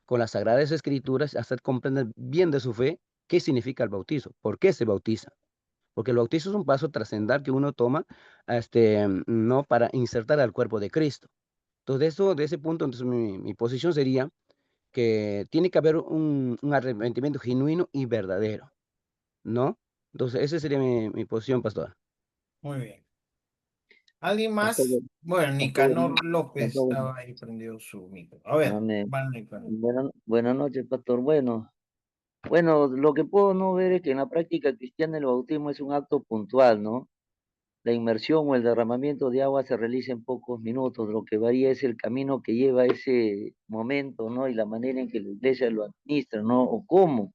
con las Sagradas Escrituras, hacer comprender bien de su fe qué significa el bautizo, por qué se bautiza. Porque el bautizo es un paso trascendental que uno toma, no para insertar al cuerpo de Cristo. Entonces, de ese punto, entonces mi posición sería que tiene que haber un arrepentimiento genuino y verdadero, ¿no? Entonces, esa sería mi posición, pastor. Muy bien. ¿Alguien Pastor, más? Bueno, pastor, Nicanor López pastor, estaba ahí prendido su micro. A ver, amén. van Nicanor. Buenas noches, pastor. Bueno, lo que puedo no ver es que en la práctica cristiana el bautismo es un acto puntual, ¿no? La inmersión o el derramamiento de agua se realiza en pocos minutos. Lo que varía es el camino que lleva ese momento, ¿no? Y la manera en que la iglesia lo administra, ¿no? O cómo.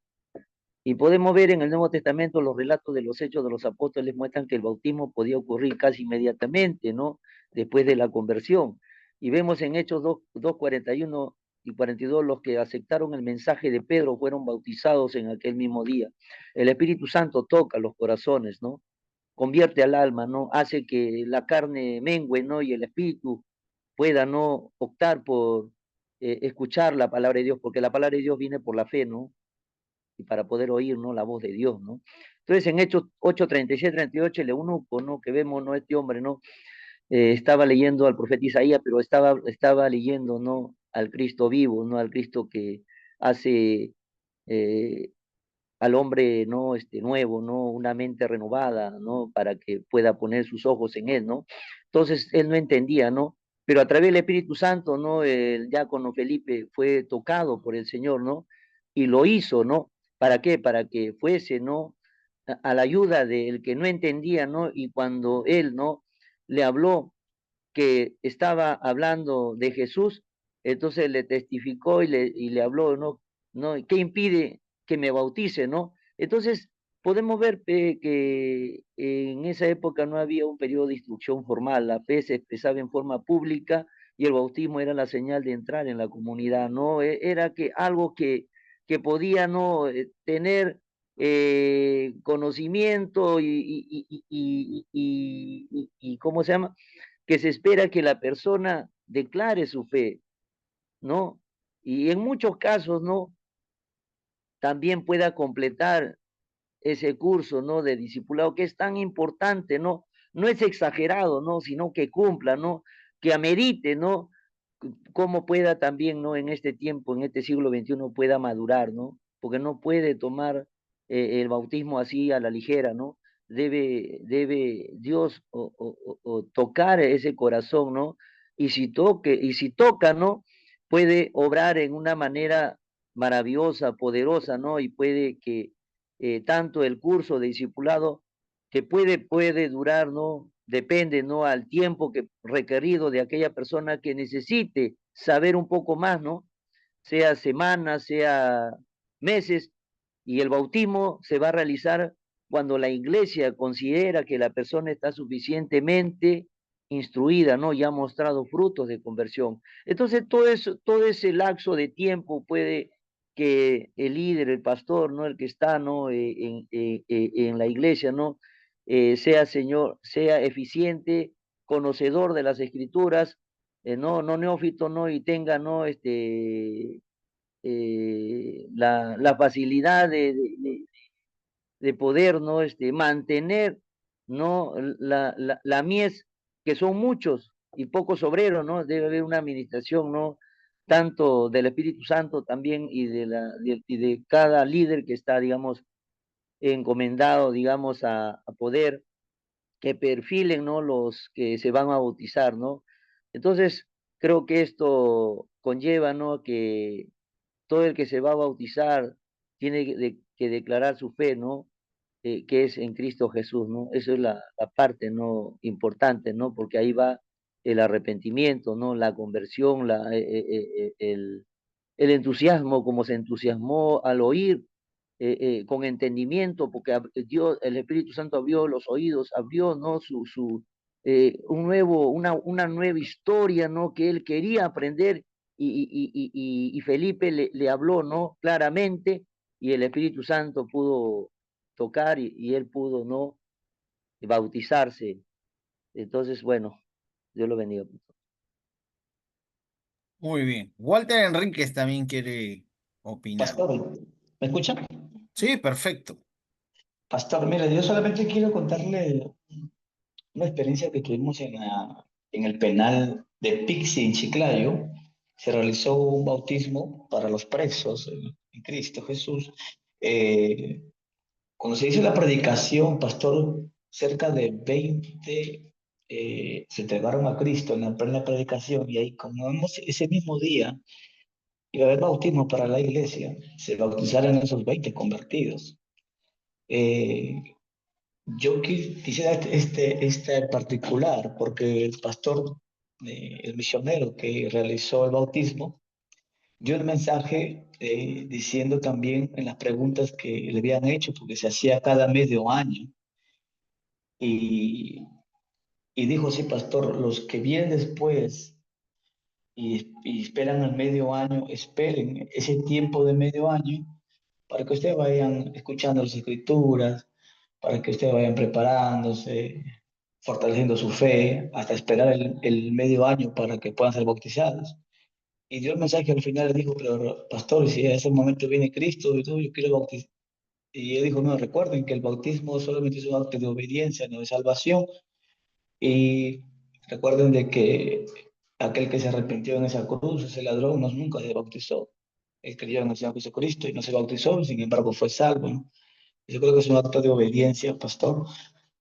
Y podemos ver en el Nuevo Testamento los relatos de los hechos de los apóstoles muestran que el bautismo podía ocurrir casi inmediatamente, ¿no? Después de la conversión. Y vemos en Hechos 2:41 y 42 los que aceptaron el mensaje de Pedro fueron bautizados en aquel mismo día. El Espíritu Santo toca los corazones, ¿no? Convierte al alma, ¿no? Hace que la carne mengue, ¿no? Y el espíritu pueda, ¿no? Optar por escuchar la palabra de Dios, porque la palabra de Dios viene por la fe, ¿no? Y para poder oír, ¿no? La voz de Dios, ¿no? Entonces en Hechos 8, 37, 38, el eunuco, ¿no? Que vemos, ¿no? Este hombre, ¿no? Estaba leyendo al profeta Isaías, pero estaba leyendo, ¿no? Al Cristo vivo, ¿no? Al Cristo que hace eh, al hombre, ¿no? Nuevo, ¿no? Una mente renovada, ¿no? Para que pueda poner sus ojos en él, ¿no? Entonces él no entendía, ¿no? Pero a través del Espíritu Santo, ¿no? El diácono Felipe fue tocado por el Señor, ¿no? Y lo hizo, ¿no? ¿Para qué? Para que fuese, ¿no? A la ayuda del que no entendía, ¿no? Y cuando él, ¿no? Le habló que estaba hablando de Jesús, entonces le testificó y le habló, ¿no? ¿No? ¿Qué impide que me bautice, no? Entonces, podemos ver que en esa época no había un periodo de instrucción formal, la fe se expresaba en forma pública y el bautismo era la señal de entrar en la comunidad, ¿no? Era que algo que podía, ¿no? Tener conocimiento y ¿cómo se llama? Que se espera que la persona declare su fe, ¿no? Y en muchos casos, ¿no? También pueda completar ese curso, ¿no? De discipulado que es tan importante, ¿no? No es exagerado, ¿no? Sino que cumpla, ¿no? Que amerite, ¿no? Cómo pueda también, ¿no? En este tiempo, en este siglo XXI, pueda madurar, ¿no? Porque no puede tomar el bautismo así a la ligera, ¿no? Debe Dios o tocar ese corazón, ¿no? Y si toca, ¿no? Puede obrar en una manera maravillosa, poderosa, ¿no? Y puede que tanto el curso de discipulado que puede durar, ¿no? Depende, ¿no? Al tiempo que requerido de aquella persona que necesite saber un poco más, ¿no? Sea semanas, sea meses, y el bautismo se va a realizar cuando la iglesia considera que la persona está suficientemente instruida, ¿no? Y ha mostrado frutos de conversión. Entonces, todo ese lapso de tiempo puede que el líder, el pastor, ¿no? El que está, ¿no? En la iglesia, ¿no? Sea eficiente, conocedor de las escrituras, no neófito, ¿no? Y tenga, ¿no? La facilidad de poder, ¿no? Mantener, ¿no? La mies, que son muchos y pocos obreros, ¿no? Debe haber una administración, ¿no? Tanto del Espíritu Santo también y de cada líder que está, digamos, encomendado, digamos, a poder que perfilen, ¿no? Los que se van a bautizar, ¿no? Entonces, creo que esto conlleva, ¿no? Que todo el que se va a bautizar tiene que declarar su fe, ¿no? Que es en Cristo Jesús, ¿no? Eso es la parte, ¿no? Importante, ¿no? Porque ahí va el arrepentimiento, ¿no? La conversión, el entusiasmo, como se entusiasmó al oír con entendimiento, porque Dios, el Espíritu Santo abrió los oídos, abrió, ¿no? Una nueva historia, ¿no? Que él quería aprender y Felipe le habló, ¿no? Claramente y el Espíritu Santo pudo tocar y él pudo, ¿no? Bautizarse. Entonces, bueno, Dios lo bendiga. Muy bien. Walter Enríquez también quiere opinar. Pastor, ¿me escucha? Sí, perfecto. Pastor, mire, yo solamente quiero contarle una experiencia que tuvimos en el penal de Pixi en Chiclayo. Se realizó un bautismo para los presos en Cristo Jesús. Cuando se hizo la predicación, pastor, cerca de 20 se entregaron a Cristo en la plena predicación y ahí, como vemos, ese mismo día iba a haber bautismo para la iglesia, se bautizaron esos 20 convertidos. Yo quisiera este particular, porque el pastor, el misionero que realizó el bautismo, dio el mensaje diciendo también en las preguntas que le habían hecho, porque se hacía cada medio año, y dijo, sí, pastor, los que vienen después y esperan al medio año, esperen ese tiempo de medio año para que ustedes vayan escuchando las escrituras, para que ustedes vayan preparándose, fortaleciendo su fe, hasta esperar el medio año para que puedan ser bautizados. Y dio el mensaje al final, le dijo, pero pastor, si a ese momento viene Cristo y todo, yo quiero bautizar. Y él dijo, no, recuerden que el bautismo solamente es un acto de obediencia, no de salvación. Y recuerden de que aquel que se arrepintió en esa cruz, ese ladrón, no, nunca se bautizó. Él creyó en el Señor Jesucristo y no se bautizó, sin embargo fue salvo, ¿no? Yo creo que es un acto de obediencia, pastor,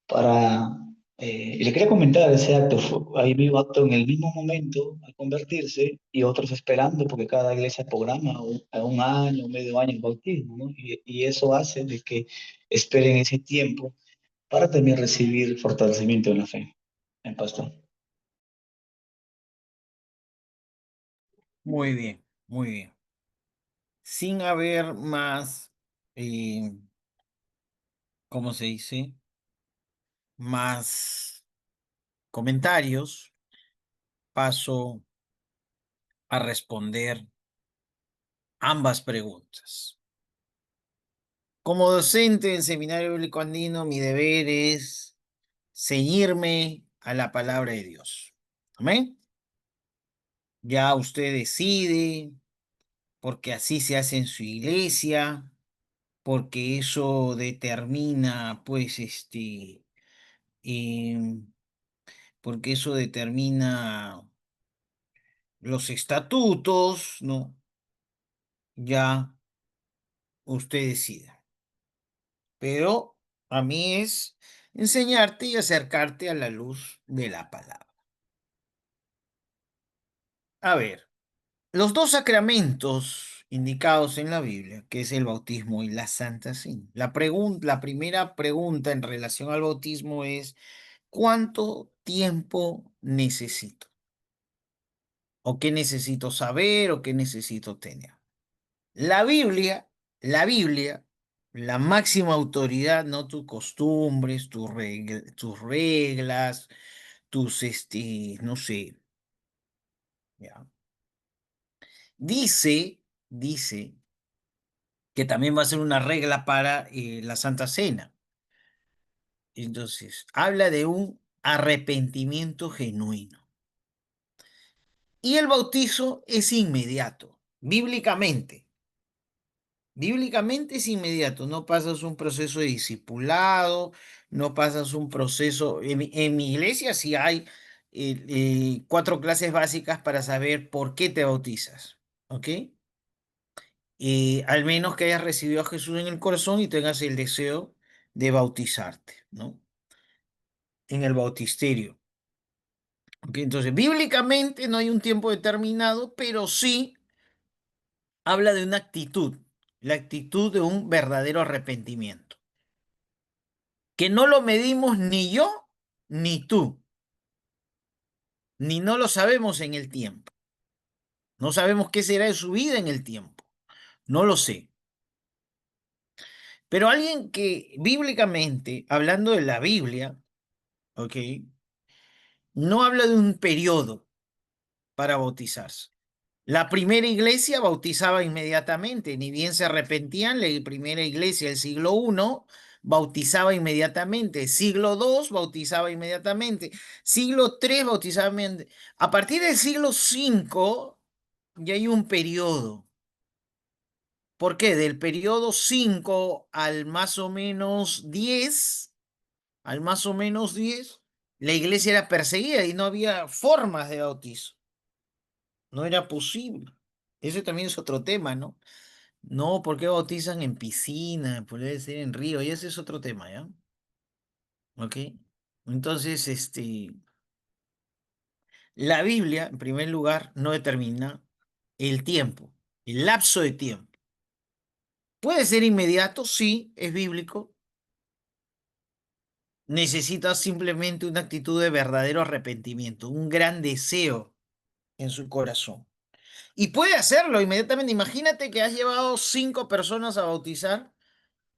para... y le quería comentar ese acto, ahí mismo acto en el mismo momento al convertirse y otros esperando, porque cada iglesia programa a un año, medio año el bautismo, ¿no? Y eso hace de que esperen ese tiempo para también recibir fortalecimiento en la fe, en pastor. Muy bien, muy bien. Sin haber más, ¿cómo se dice? Más comentarios, paso a responder ambas preguntas. Como docente del Seminario Bíblico Andino, mi deber es ceñirme a la palabra de Dios. ¿Amén? Ya usted decide, porque así se hace en su iglesia, porque eso determina, pues, em, porque eso determina los estatutos, ¿no? Ya usted decida. Pero a mí es enseñarte y acercarte a la luz de la palabra. A ver, los dos sacramentos indicados en la Biblia, que es el bautismo y la Santa Cena. La primera pregunta en relación al bautismo es, ¿cuánto tiempo necesito? ¿O qué necesito saber o qué necesito tener? La Biblia, la Biblia, la máxima autoridad, no tus costumbres, tus reglas, no sé, ¿ya? Dice que también va a ser una regla para la Santa Cena. Entonces, habla de un arrepentimiento genuino. Y el bautizo es inmediato, bíblicamente. Bíblicamente es inmediato, no pasas un proceso de discipulado, no pasas un proceso. En mi iglesia sí hay 4 clases básicas para saber por qué te bautizas, ¿ok? Al menos que hayas recibido a Jesús en el corazón y tengas el deseo de bautizarte, ¿no? En el bautisterio. ¿Ok? Entonces, bíblicamente no hay un tiempo determinado, pero sí habla de una actitud, la actitud de un verdadero arrepentimiento, que no lo medimos ni yo ni tú, ni no lo sabemos en el tiempo. No sabemos qué será de su vida en el tiempo. No lo sé. Pero alguien que bíblicamente, hablando de la Biblia, ¿ok? No habla de un periodo para bautizarse. La primera iglesia bautizaba inmediatamente, ni bien se arrepentían, la primera iglesia del siglo I bautizaba inmediatamente, siglo II bautizaba inmediatamente, siglo III bautizaba inmediatamente. A partir del siglo V ya hay un periodo. ¿Por qué? Del periodo 5 al más o menos 10, la iglesia era perseguida y no había formas de bautizo. No era posible. Ese también es otro tema, ¿no? No, ¿por qué bautizan en piscina? Puede ser en río, y ese es otro tema, ¿ya? ¿Ok? Entonces, la Biblia, en primer lugar, no determina el tiempo, el lapso de tiempo. Puede ser inmediato, sí, es bíblico. Necesita simplemente una actitud de verdadero arrepentimiento, un gran deseo en su corazón. Y puede hacerlo inmediatamente. Imagínate que has llevado 5 personas a bautizar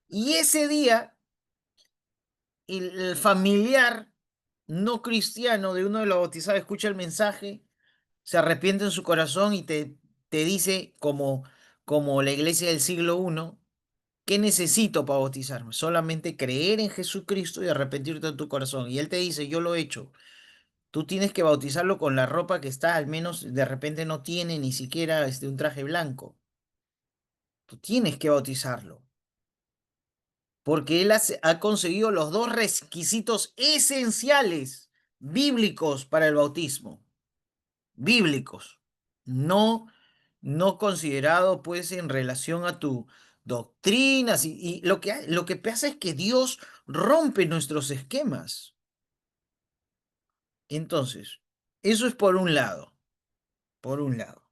y ese día el familiar no cristiano de uno de los bautizados escucha el mensaje, se arrepiente en su corazón y te dice, como la iglesia del siglo I, ¿qué necesito para bautizarme? Solamente creer en Jesucristo y arrepentirte en tu corazón. Y Él te dice, yo lo he hecho. Tú tienes que bautizarlo con la ropa que está, al menos de repente no tiene ni siquiera un traje blanco. Tú tienes que bautizarlo. Porque Él ha conseguido los dos requisitos esenciales bíblicos para el bautismo. Bíblicos. No, no considerado pues en relación a tu doctrinas. Y lo que pasa es que Dios rompe nuestros esquemas. Entonces, eso es por un lado. Por un lado.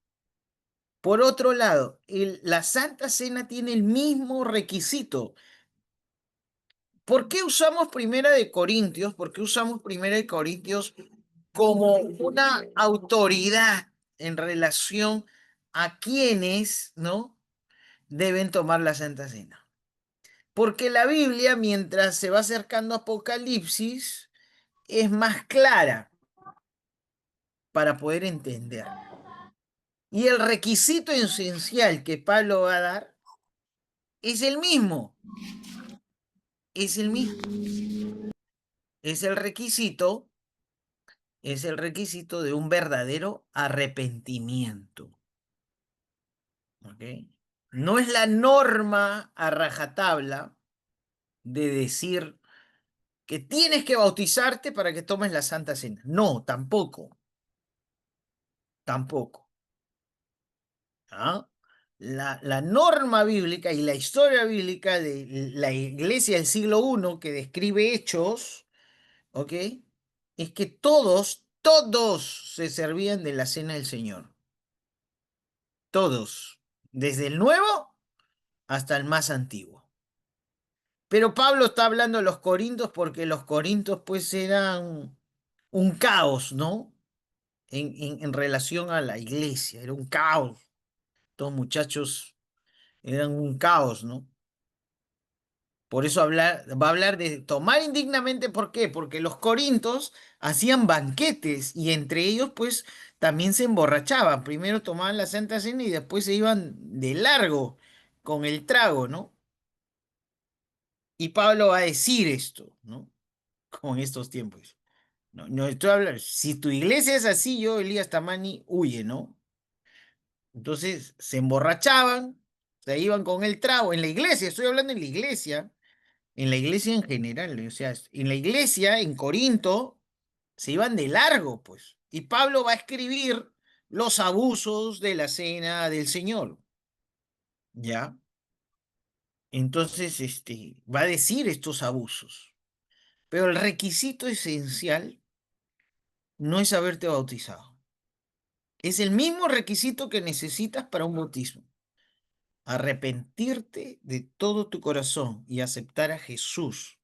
Por otro lado, la Santa Cena tiene el mismo requisito. ¿Por qué usamos Primera de Corintios? ¿Por qué usamos Primera de Corintios como una autoridad en relación a quienes, ¿no?, deben tomar la Santa Cena? Porque la Biblia, mientras se va acercando a Apocalipsis, es más clara para poder entender. Y el requisito esencial que Pablo va a dar es el mismo. Es el mismo. Es el requisito de un verdadero arrepentimiento. ¿Ok? No es la norma a rajatabla de decir que tienes que bautizarte para que tomes la Santa Cena. No, tampoco. Tampoco. ¿Ah? La norma bíblica y la historia bíblica de la iglesia del siglo I que describe hechos, ¿ok?, es que todos se servían de la cena del Señor. Todos. Desde el nuevo hasta el más antiguo. Pero Pablo está hablando de los corintios porque los corintios pues eran un caos, ¿no? En relación a la iglesia, era un caos. Estos muchachos eran un caos, ¿no? Por eso va a hablar de tomar indignamente, ¿por qué? Porque los corintios hacían banquetes y entre ellos pues también se emborrachaban. Primero tomaban la Santa Cena y después se iban de largo con el trago, ¿no? Y Pablo va a decir esto, ¿no? Como en estos tiempos. No, no estoy hablando, si tu iglesia es así, yo, Elías Tamani, huye, ¿no? Entonces se emborrachaban, se iban con el trago en la iglesia, estoy hablando en la iglesia en general, o sea, en la iglesia, en Corinto, se iban de largo, pues. Y Pablo va a escribir los abusos de la cena del Señor, ¿ya? Entonces, va a decir estos abusos. Pero el requisito esencial no es haberte bautizado. Es el mismo requisito que necesitas para un bautismo. Arrepentirte de todo tu corazón y aceptar a Jesús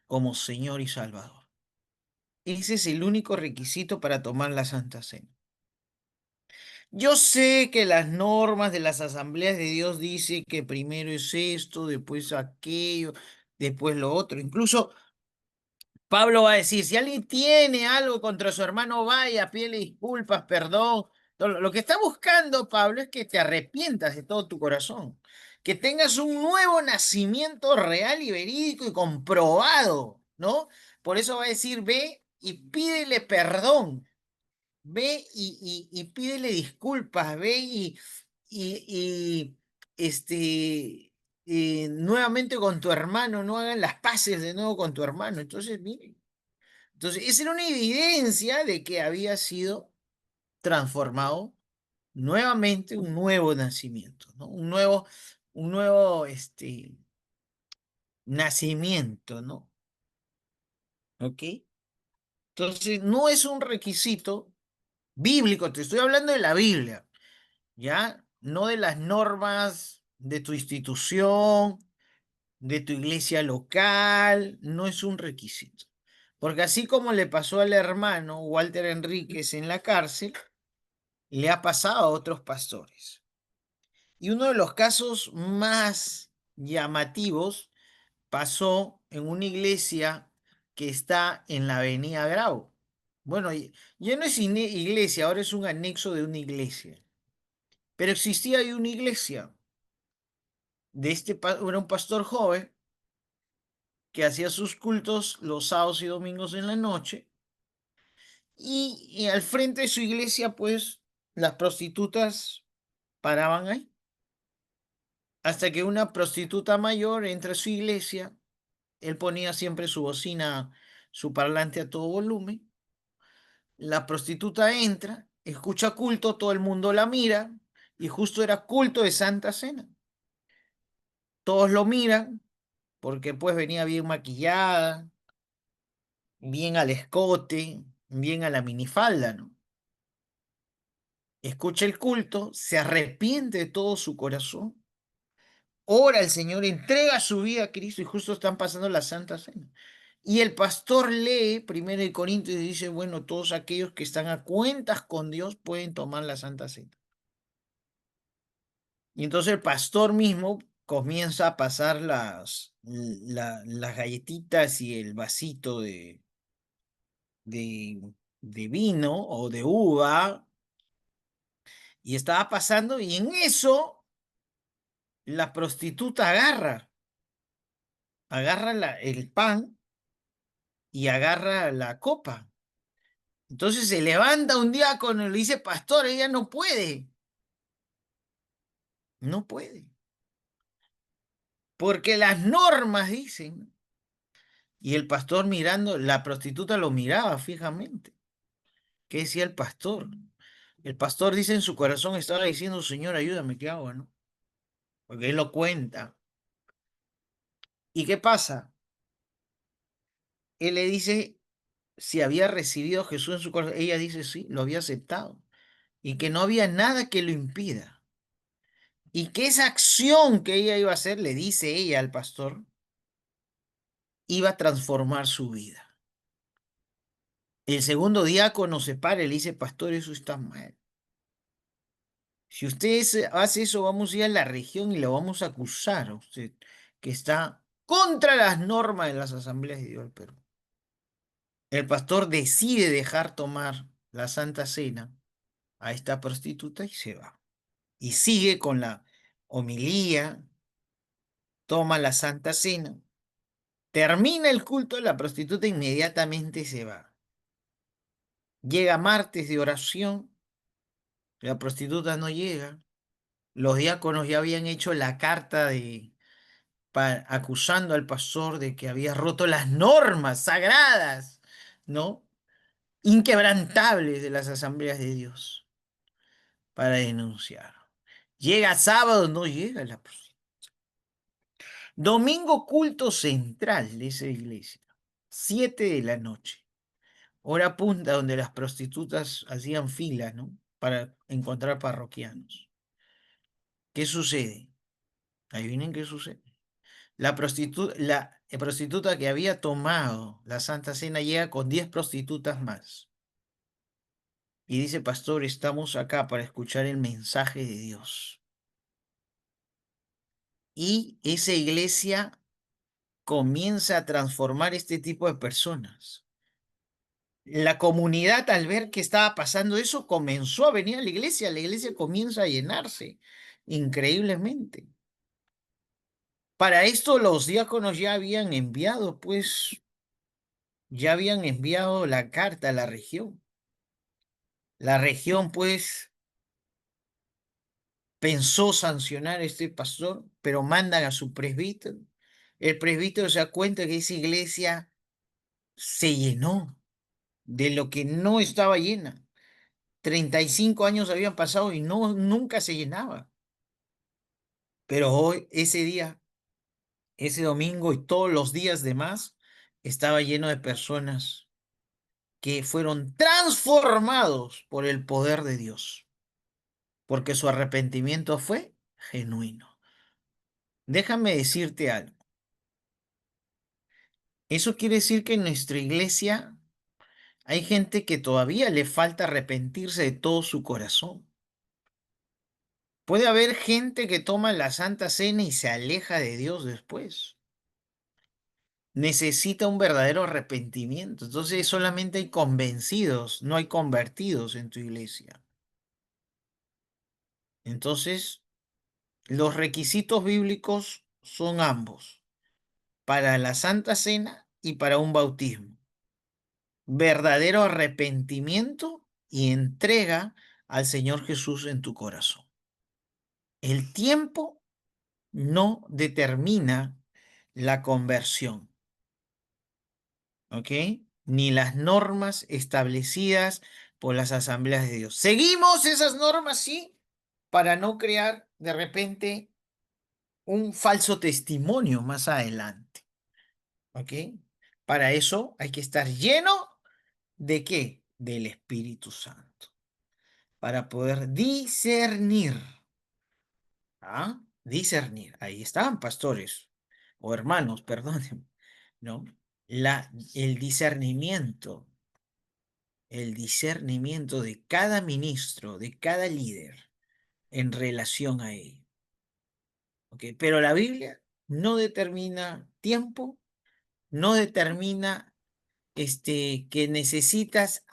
como Señor y Salvador. Ese es el único requisito para tomar la Santa Cena. Yo sé que las normas de las asambleas de Dios dicen que primero es esto, después aquello, después lo otro. Incluso Pablo va a decir, si alguien tiene algo contra su hermano, vaya, pídele disculpas, perdón. Lo que está buscando Pablo es que te arrepientas de todo tu corazón, que tengas un nuevo nacimiento real y verídico y comprobado, ¿no? Por eso va a decir, ve y pídele perdón, ve y pídele disculpas, ve y nuevamente con tu hermano, no hagan las paces de nuevo con tu hermano. Entonces, miren. Entonces, esa era una evidencia de que había sido transformado nuevamente, un nuevo nacimiento, ¿no? Un nuevo nacimiento, ¿no? ¿Ok? Entonces, no es un requisito bíblico, te estoy hablando de la Biblia, ¿ya? No de las normas de tu institución, de tu iglesia local, no es un requisito. Porque así como le pasó al hermano Walter Enríquez en la cárcel, le ha pasado a otros pastores. Y uno de los casos más llamativos pasó en una iglesia que está en la Avenida Grau. Bueno, ya no es iglesia, ahora es un anexo de una iglesia. Pero existía ahí una iglesia era un pastor joven que hacía sus cultos los sábados y domingos en la noche. Y al frente de su iglesia, pues, las prostitutas paraban ahí. Hasta que una prostituta mayor entra a su iglesia, él ponía siempre su bocina, su parlante a todo volumen. La prostituta entra, escucha culto, todo el mundo la mira, y justo era culto de Santa Cena. Todos lo miran, porque pues venía bien maquillada, bien al escote, bien a la minifalda, ¿no? Escucha el culto, se arrepiente de todo su corazón, ora al Señor, entrega su vida a Cristo y justo están pasando la Santa Cena. Y el pastor lee 1 Corintios y dice, bueno, todos aquellos que están a cuentas con Dios pueden tomar la Santa Cena. Y entonces el pastor mismo comienza a pasar las galletitas y el vasito de vino o de uva, y estaba pasando, y en eso la prostituta agarra el pan y agarra la copa. Entonces se levanta un diácono y le dice, pastor, ella no puede, no puede, porque las normas dicen. Y el pastor mirando, la prostituta lo miraba fijamente. ¿Qué decía el pastor? El pastor dice en su corazón, estaba diciendo, Señor, ayúdame, ¿qué hago, no? Porque él lo cuenta. ¿Y qué pasa? Él le dice si había recibido a Jesús en su corazón. Ella dice sí, lo había aceptado. Y que no había nada que lo impida. Y que esa acción que ella iba a hacer, le dice ella al pastor, iba a transformar su vida. El segundo diácono se para y le dice, pastor, eso está mal. Si usted hace eso, vamos a ir a la región y lo vamos a acusar a usted, que está contra las normas de las asambleas de Dios del Perú. El pastor decide dejar tomar la Santa Cena a esta prostituta y se va. Y sigue con la homilía, toma la Santa Cena, termina el culto, la prostituta inmediatamente se va. Llega martes de oración, la prostituta no llega, los diáconos ya habían hecho la carta acusando al pastor de que había roto las normas sagradas, ¿no? Inquebrantables de las asambleas de Dios para denunciar. Llega sábado, no llega la prostituta. Domingo culto central de esa iglesia, 7 de la noche, hora punta donde las prostitutas hacían fila, ¿no? Para encontrar parroquianos. ¿Qué sucede? Adivinen qué sucede. La prostituta que había tomado la Santa Cena llega con 10 prostitutas más. Y dice, pastor, estamos acá para escuchar el mensaje de Dios. Y esa iglesia comienza a transformar este tipo de personas. La comunidad, al ver que estaba pasando eso, comenzó a venir a la iglesia comienza a llenarse increíblemente. Para esto los diáconos ya habían enviado, pues, ya habían enviado la carta a la región. La región, pues, pensó sancionar a este pastor, pero mandan a su presbítero. El presbítero se da cuenta que esa iglesia se llenó de lo que no estaba llena. 35 años habían pasado y nunca se llenaba. Pero hoy, ese día, ese domingo y todos los días demás, estaba lleno de personas que fueron transformados por el poder de Dios, porque su arrepentimiento fue genuino. Déjame decirte algo. Eso quiere decir que en nuestra iglesia hay gente que todavía le falta arrepentirse de todo su corazón. Puede haber gente que toma la Santa Cena y se aleja de Dios después. necesita un verdadero arrepentimiento. Entonces solamente hay convencidos, no hay convertidos en tu iglesia. Entonces, los requisitos bíblicos son ambos, para la Santa Cena y para un bautismo. Verdadero arrepentimiento y entrega al Señor Jesús en tu corazón. El tiempo no determina la conversión, ¿ok? Ni las normas establecidas por las asambleas de Dios. Seguimos esas normas, sí, para no crear de repente un falso testimonio más adelante, ¿ok? Para eso hay que estar lleno ¿de qué? Del Espíritu Santo, para poder discernir. ¿Ah? Discernir. Ahí están, pastores o hermanos, perdón, ¿no? El discernimiento de cada ministro, de cada líder en relación a ello. ¿Ok? Pero la Biblia no determina tiempo, no determina que necesitas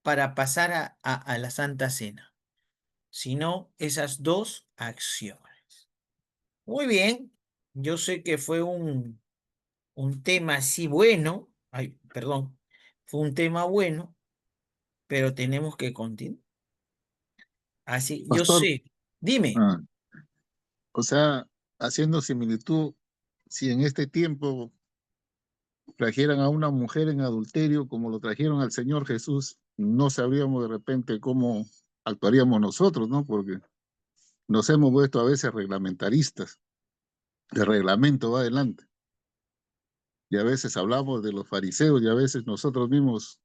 para pasar a la Santa Cena, sino esas dos acciones. Muy bien, yo sé que fue un tema así bueno, ay, perdón, fue un tema bueno, pero tenemos que continuar. Así, yo Pastor, sé, dime, ah, o sea, haciendo similitud, si en este tiempo trajeran a una mujer en adulterio como lo trajeron al Señor Jesús, no sabríamos de repente cómo actuaríamos nosotros, ¿no? Porque nos hemos vuelto a veces reglamentaristas. El reglamento va adelante. Y a veces hablamos de los fariseos y a veces nosotros mismos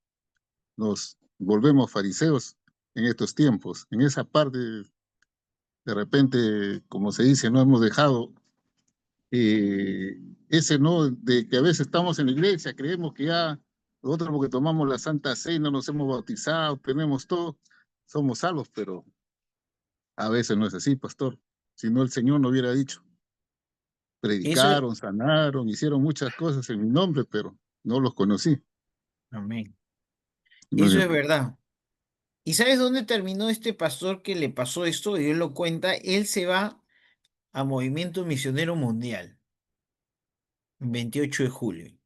nos volvemos fariseos en estos tiempos. En esa parte, de repente, como se dice, no hemos dejado eh, ese no, de que a veces estamos en la iglesia, creemos que ya nosotros porque tomamos la Santa Cena, nos hemos bautizado, tenemos todo, somos salvos, pero a veces no es así, pastor. Si no, el Señor no hubiera dicho. eso es, Predicaron, sanaron, hicieron muchas cosas en mi nombre, pero no los conocí. amén, eso es Bueno, verdad. ¿Y sabes dónde terminó este pastor que le pasó esto? Y él lo cuenta, él se va a Movimiento Misionero Mundial, 28 de julio.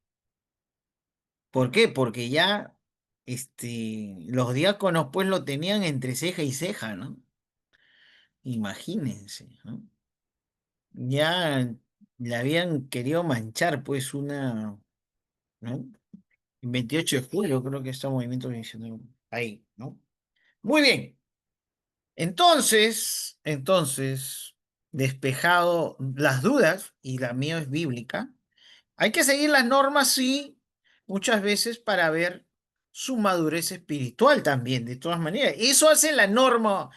¿Por qué? Porque ya los diáconos pues lo tenían entre ceja y ceja, ¿no? Imagínense, ¿no? Ya le habían querido manchar pues ¿no? El 28 de julio creo que está Movimiento Misionero ahí, ¿no? Muy bien. Entonces, despejado las dudas, y la mía es bíblica, hay que seguir las normas, sí, muchas veces para ver su madurez espiritual también, de todas maneras. Eso hace la norma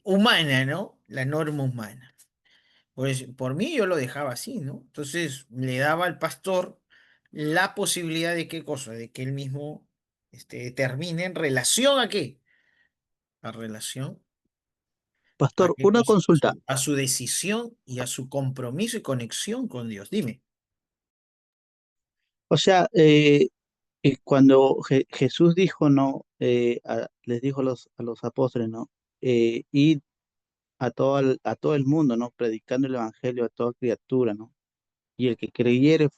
humana, ¿no? La norma humana. Pues por mí yo lo dejaba así, ¿no? Entonces le daba al pastor la posibilidad de qué cosa, de que él mismo determine en relación a qué, a relación a Pastor, qué una cosa, consulta. a su decisión y a su compromiso y conexión con Dios. Dime. O sea, cuando Jesús dijo, ¿no? Les dijo a los apóstoles, ¿no? Id a todo el mundo, ¿no? Predicando el evangelio a toda criatura, ¿no? Y el que creyere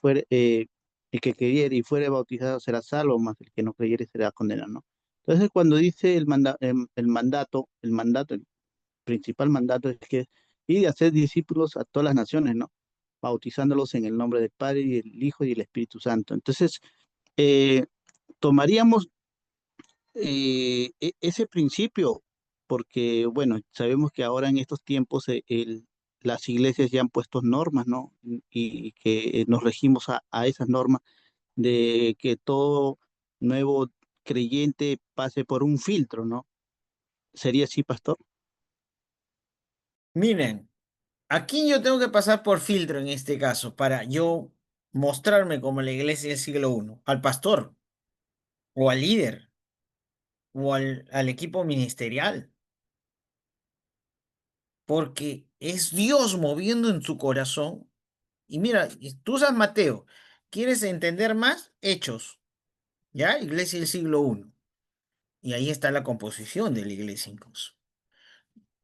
y fuere bautizado será salvo, mas el que no creyere será condenado, ¿no? Entonces, cuando dice el principal mandato es que ir a hacer discípulos a todas las naciones, ¿no? Bautizándolos en el nombre del Padre y del Hijo y del Espíritu Santo. Entonces, eh, tomaríamos ese principio, porque, bueno, sabemos que ahora en estos tiempos las iglesias ya han puesto normas, ¿no? Y que nos regimos a esas normas de que todo nuevo creyente pase por un filtro, ¿no? ¿Sería así, pastor? Miren, aquí yo tengo que pasar por filtro en este caso para yo mostrarme como la iglesia del siglo I, al pastor o al líder o al equipo ministerial, porque es Dios moviendo en su corazón Y mira, tú usas Mateo. ¿Quieres entender más? Hechos. ¿Ya? Iglesia del siglo I. Y ahí está la composición de la iglesia incluso.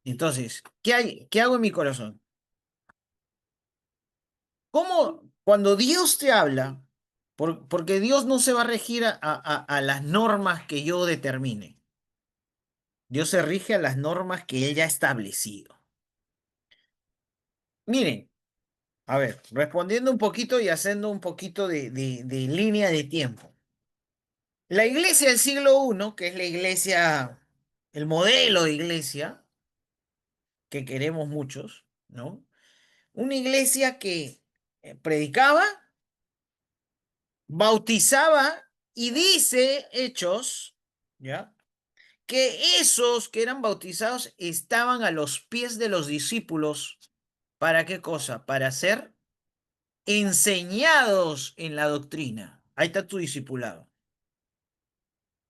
Entonces, ¿qué hago en mi corazón? ¿Cómo cuando Dios te habla, porque Dios no se va a regir a las normas que yo determine? Dios se rige a las normas que Él ya ha establecido. Miren, a ver, respondiendo un poquito y haciendo un poquito de línea de tiempo. La iglesia del siglo I, que es la iglesia, el modelo de iglesia que queremos muchos, ¿no? Una iglesia que predicaba, bautizaba y dice Hechos, ¿ya? Que esos que eran bautizados estaban a los pies de los discípulos. ¿Para qué cosa? Para ser enseñados en la doctrina. Ahí está tu discipulado.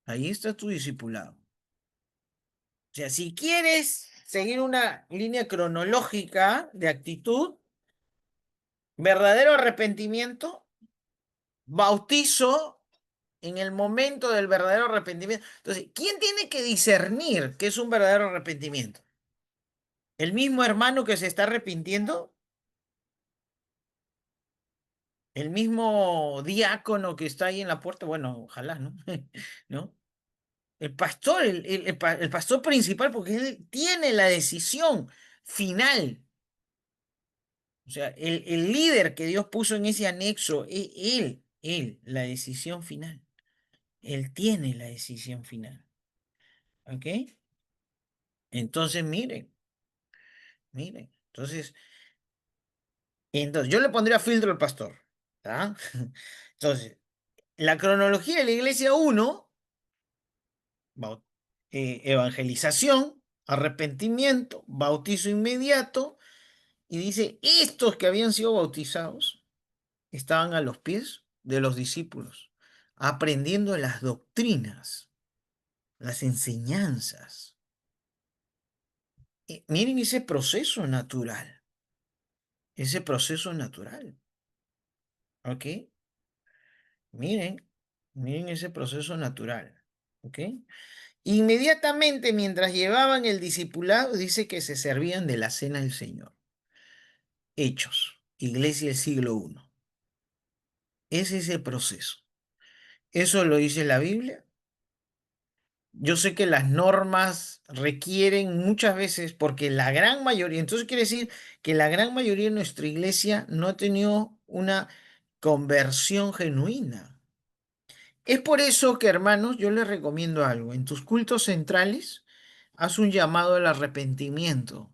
Ahí está tu discipulado. O sea, si quieres seguir una línea cronológica de actitud, verdadero arrepentimiento, bautizo en el momento del verdadero arrepentimiento. Entonces, ¿quién tiene que discernir qué es un verdadero arrepentimiento? ¿El mismo hermano que se está arrepintiendo? ¿El mismo diácono que está ahí en la puerta? Bueno, ojalá, ¿no? ¿No? El pastor, el pastor principal, porque él tiene la decisión final. O sea, el líder que Dios puso en ese anexo, él, la decisión final. Él tiene la decisión final. ¿Ok? Entonces, miren. Entonces, yo le pondría filtro al pastor. ¿Tá? Entonces, la cronología de la iglesia uno, evangelización, arrepentimiento, bautizo inmediato, y dice, estos que habían sido bautizados estaban a los pies de los discípulos, aprendiendo las doctrinas, las enseñanzas. Miren ese proceso natural, ¿ok? Miren ese proceso natural, ¿ok? Inmediatamente mientras llevaban el discipulado, dice que se servían de la cena del Señor. Hechos, iglesia del siglo I. Es ese proceso. Eso lo dice la Biblia. Yo sé que las normas requieren muchas veces, porque la gran mayoría, entonces quiere decir que la gran mayoría de nuestra iglesia no ha tenido una conversión genuina. Es por eso que, hermanos, yo les recomiendo algo. En tus cultos centrales, haz un llamado al arrepentimiento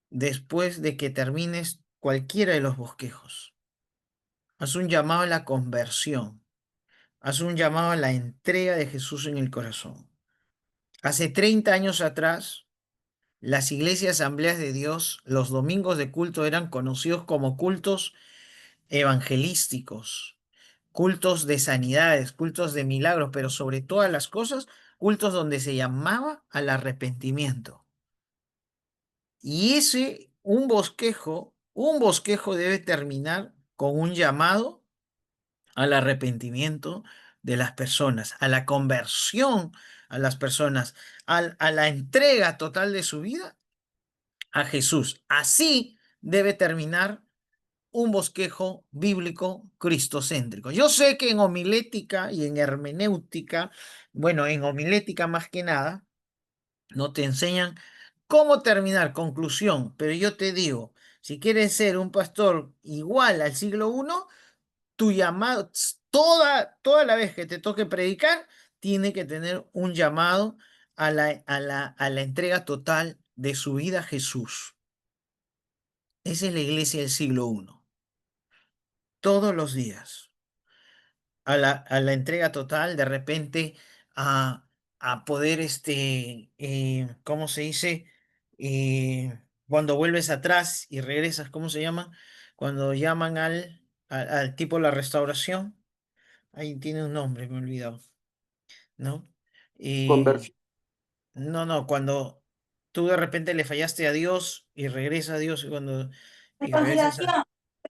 después de que termines cualquiera de los bosquejos. Haz un llamado a la conversión. Haz un llamado a la entrega de Jesús en el corazón. Hace 30 años atrás, las iglesias asambleas de Dios, los domingos de culto eran conocidos como cultos evangelísticos, cultos de sanidades, cultos de milagros, pero sobre todas las cosas, cultos donde se llamaba al arrepentimiento. Y un bosquejo debe terminar con un llamado al arrepentimiento de las personas, a la conversión a las personas, a la entrega total de su vida a Jesús. Así debe terminar un bosquejo bíblico cristocéntrico. Yo sé que en homilética y en hermenéutica, bueno, en homilética más que nada, no te enseñan cómo terminar, conclusión, pero yo te digo, si quieres ser un pastor igual al siglo I, tu llamado, toda la vez que te toque predicar, tiene que tener un llamado a la entrega total de su vida a Jesús. Esa es la iglesia del siglo I. Todos los días. A la entrega total, de repente a poder, ¿cómo se dice? Cuando vuelves atrás y regresas, ¿cómo se llama? Cuando llaman al tipo de la restauración. Ahí tiene un nombre, me he olvidado, ¿no? Conversión. No, cuando tú de repente le fallaste a Dios y regresas a Dios y cuando y regresas a, Reconciliación.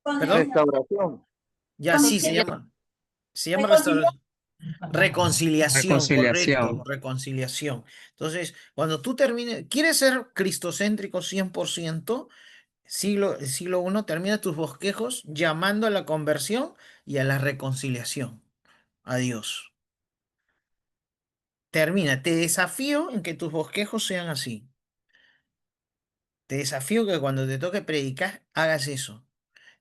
¿Perdón? Restauración. Ya sí, se llama restauración. Reconciliación, correcto, Reconciliación. reconciliación. Entonces, cuando tú termines, quieres ser cristocéntrico 100%, el siglo I, termina tus bosquejos llamando a la conversión y a la reconciliación, a Dios. Termina, te desafío en que tus bosquejos sean así. Te desafío que cuando te toque predicar, hagas eso.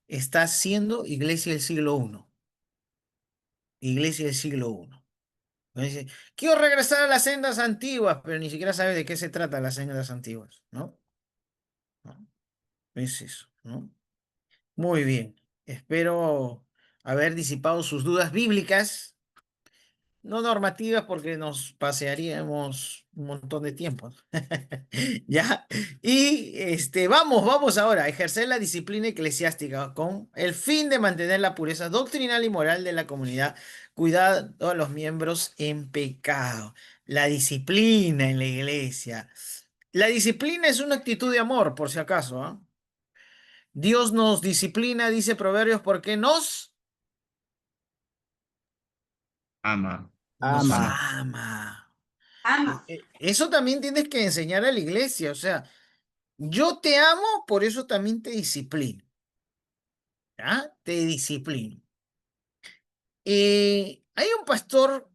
Estás siendo iglesia del siglo I. Iglesia del siglo I. Me dice, quiero regresar a las sendas antiguas, pero ni siquiera sabes de qué se trata las sendas antiguas, ¿no? ¿No? Es eso, ¿no? Muy bien. Espero haber disipado sus dudas bíblicas, no normativas, porque nos pasearíamos un montón de tiempo. ¿Ya? Y vamos ahora a ejercer la disciplina eclesiástica con el fin de mantener la pureza doctrinal y moral de la comunidad, cuidando a los miembros en pecado. La disciplina en la iglesia. La disciplina es una actitud de amor, por si acaso, ¿ah? Dios nos disciplina, dice Proverbios, porque Ama. nos Ama. ama. Eso también tienes que enseñar a la iglesia, o sea, yo te amo, por eso también te disciplino. ¿Ya? Te disciplino. Hay un pastor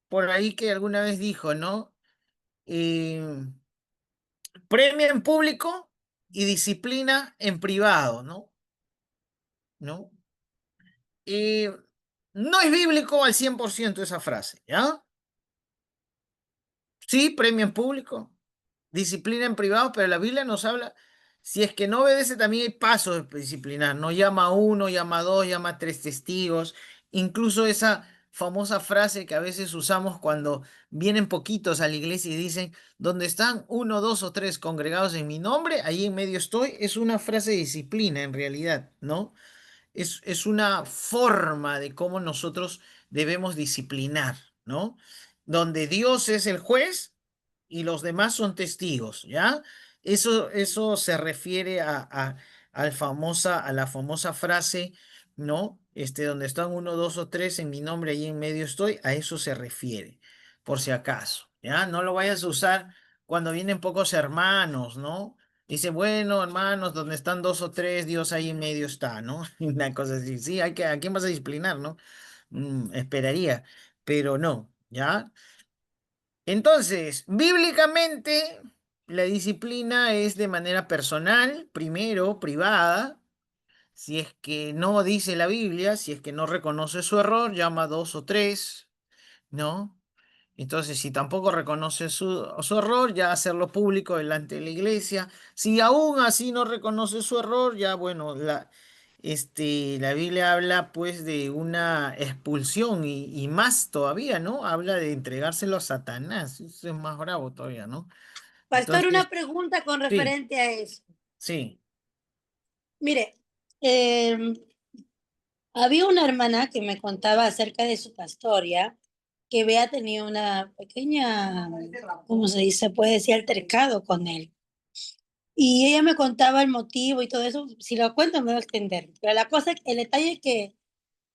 por ahí que alguna vez dijo, ¿no? Eh, Premia en público y disciplina en privado, ¿no? ¿No? Eh, no es bíblico al 100% esa frase, ¿ya? Sí, premio en público, disciplina en privado, pero la Biblia nos habla, si es que no obedece, también hay pasos de disciplinar, no llama a uno, llama a dos, llama a tres testigos, incluso esa famosa frase que a veces usamos cuando vienen poquitos a la iglesia y dicen, donde están uno, dos o tres congregados en mi nombre, ahí en medio estoy, es una frase de disciplina en realidad, ¿no? Es una forma de cómo nosotros debemos disciplinar, ¿no? Donde Dios es el juez y los demás son testigos, ¿ya? Eso se refiere a la famosa frase, ¿no? Donde están uno, dos o tres en mi nombre, ahí en medio estoy, a eso se refiere, por si acaso, ¿ya? No lo vayas a usar cuando vienen pocos hermanos, ¿no? Dice, bueno, hermanos, donde están dos o tres, Dios ahí en medio está, ¿no? Una cosa así. Sí, ¿a quién vas a disciplinar, no? Esperaría, pero no, ¿ya? Entonces, bíblicamente, la disciplina es de manera personal, primero, privada. Si es que no dice la Biblia, si es que no reconoce su error, llama a dos o tres, ¿no? Entonces, si tampoco reconoce su error, ya hacerlo público delante de la iglesia. Si aún así no reconoce su error, ya bueno, la Biblia habla pues de una expulsión y más todavía, ¿no? Habla de entregárselo a Satanás. Eso es más bravo todavía, ¿no? Pastor, Entonces, una pregunta con sí, referente a eso. sí. Mire, había una hermana que me contaba acerca de su pastoria, que había tenido una pequeña, ¿cómo se dice? Puede decir, altercado con él. Y ella me contaba el motivo y todo eso. Si lo cuento, me voy a extender. Pero la cosa, el detalle es que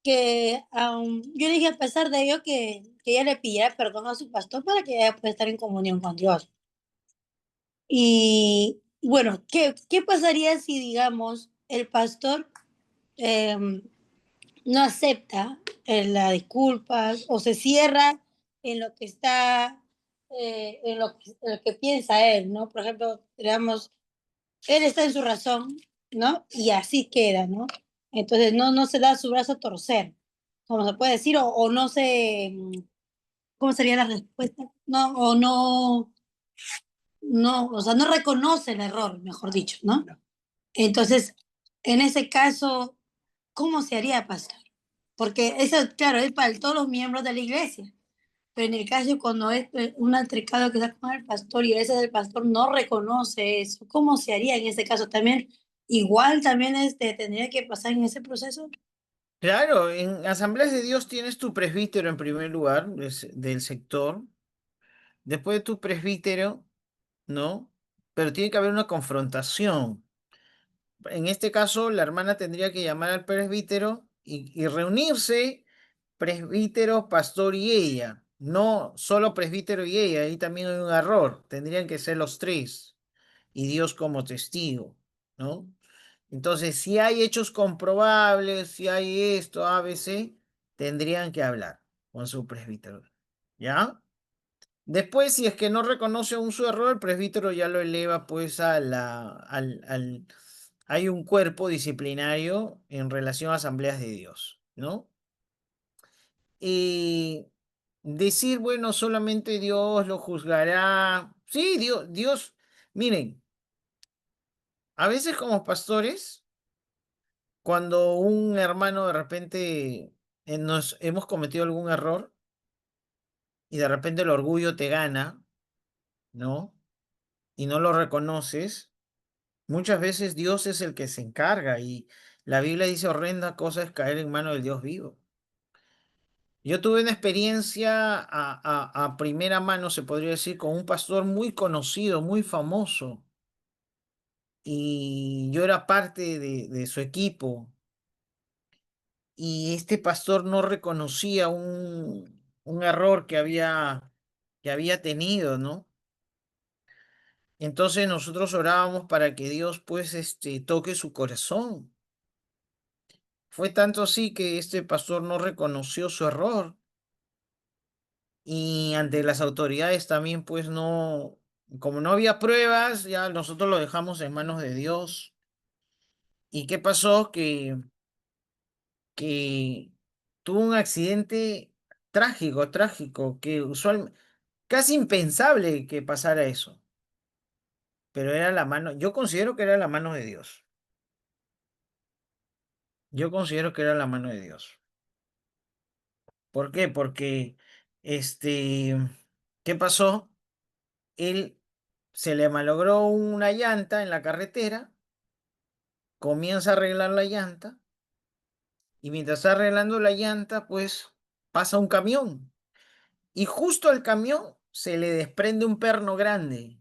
yo le dije, a pesar de ello, que ella le pidiera perdón a su pastor para que ella pueda estar en comunión con Dios. Y bueno, ¿qué pasaría si, digamos, el pastor no acepta las disculpas o se cierra en lo que está, en lo que piensa él, ¿no? Por ejemplo, digamos, él está en su razón, ¿no? Y así queda, ¿no? Entonces no se da su brazo a torcer, como se puede decir, o no se, ¿cómo sería la respuesta? No, o no, o sea, no reconoce el error, mejor dicho, ¿no? Entonces, en ese caso, ¿cómo se haría, pastor? Porque eso, claro, es para todos los miembros de la iglesia. Pero en el caso cuando es un altercado que está con el pastor y a veces el pastor no reconoce eso, ¿cómo se haría en ese caso? También, igual también tendría que pasar en ese proceso. Claro, en Asambleas de Dios tienes tu presbítero en primer lugar del sector. Después de tu presbítero, ¿no? Pero tiene que haber una confrontación. en este caso, la hermana tendría que llamar al presbítero y reunirse presbítero, pastor y ella. No solo presbítero y ella, ahí también hay un error. Tendrían que ser los tres y Dios como testigo, ¿no? Entonces, si hay hechos comprobables, si hay esto, ABC, tendrían que hablar con su presbítero, ¿ya? Después, si es que no reconoce aún su error, el presbítero ya lo eleva pues hay un cuerpo disciplinario en relación a asambleas de Dios, ¿no? Y decir, bueno, solamente Dios lo juzgará. Sí, miren, a veces como pastores, cuando un hermano de repente nos hemos cometido algún error y de repente el orgullo te gana, ¿no? Y no lo reconoces. Muchas veces Dios es el que se encarga y la Biblia dice horrenda cosa es caer en manos del Dios vivo. Yo tuve una experiencia a primera mano, se podría decir, con un pastor muy conocido, muy famoso, y yo era parte de su equipo, y este pastor no reconocía un error que había tenido, ¿no? Entonces nosotros orábamos para que Dios, pues, toque su corazón. Fue tanto así que este pastor no reconoció su error y ante las autoridades también, pues no, como no había pruebas, ya nosotros lo dejamos en manos de Dios. ¿Y qué pasó? Que tuvo un accidente trágico, trágico, que usualmente, casi impensable que pasara eso, pero era la mano, yo considero que era la mano de Dios. Yo considero que era la mano de Dios. ¿Por qué? Porque, ¿qué pasó? Él se le malogró una llanta en la carretera, comienza a arreglar la llanta y mientras está arreglando la llanta, pues pasa un camión y justo al camión se le desprende un perno grande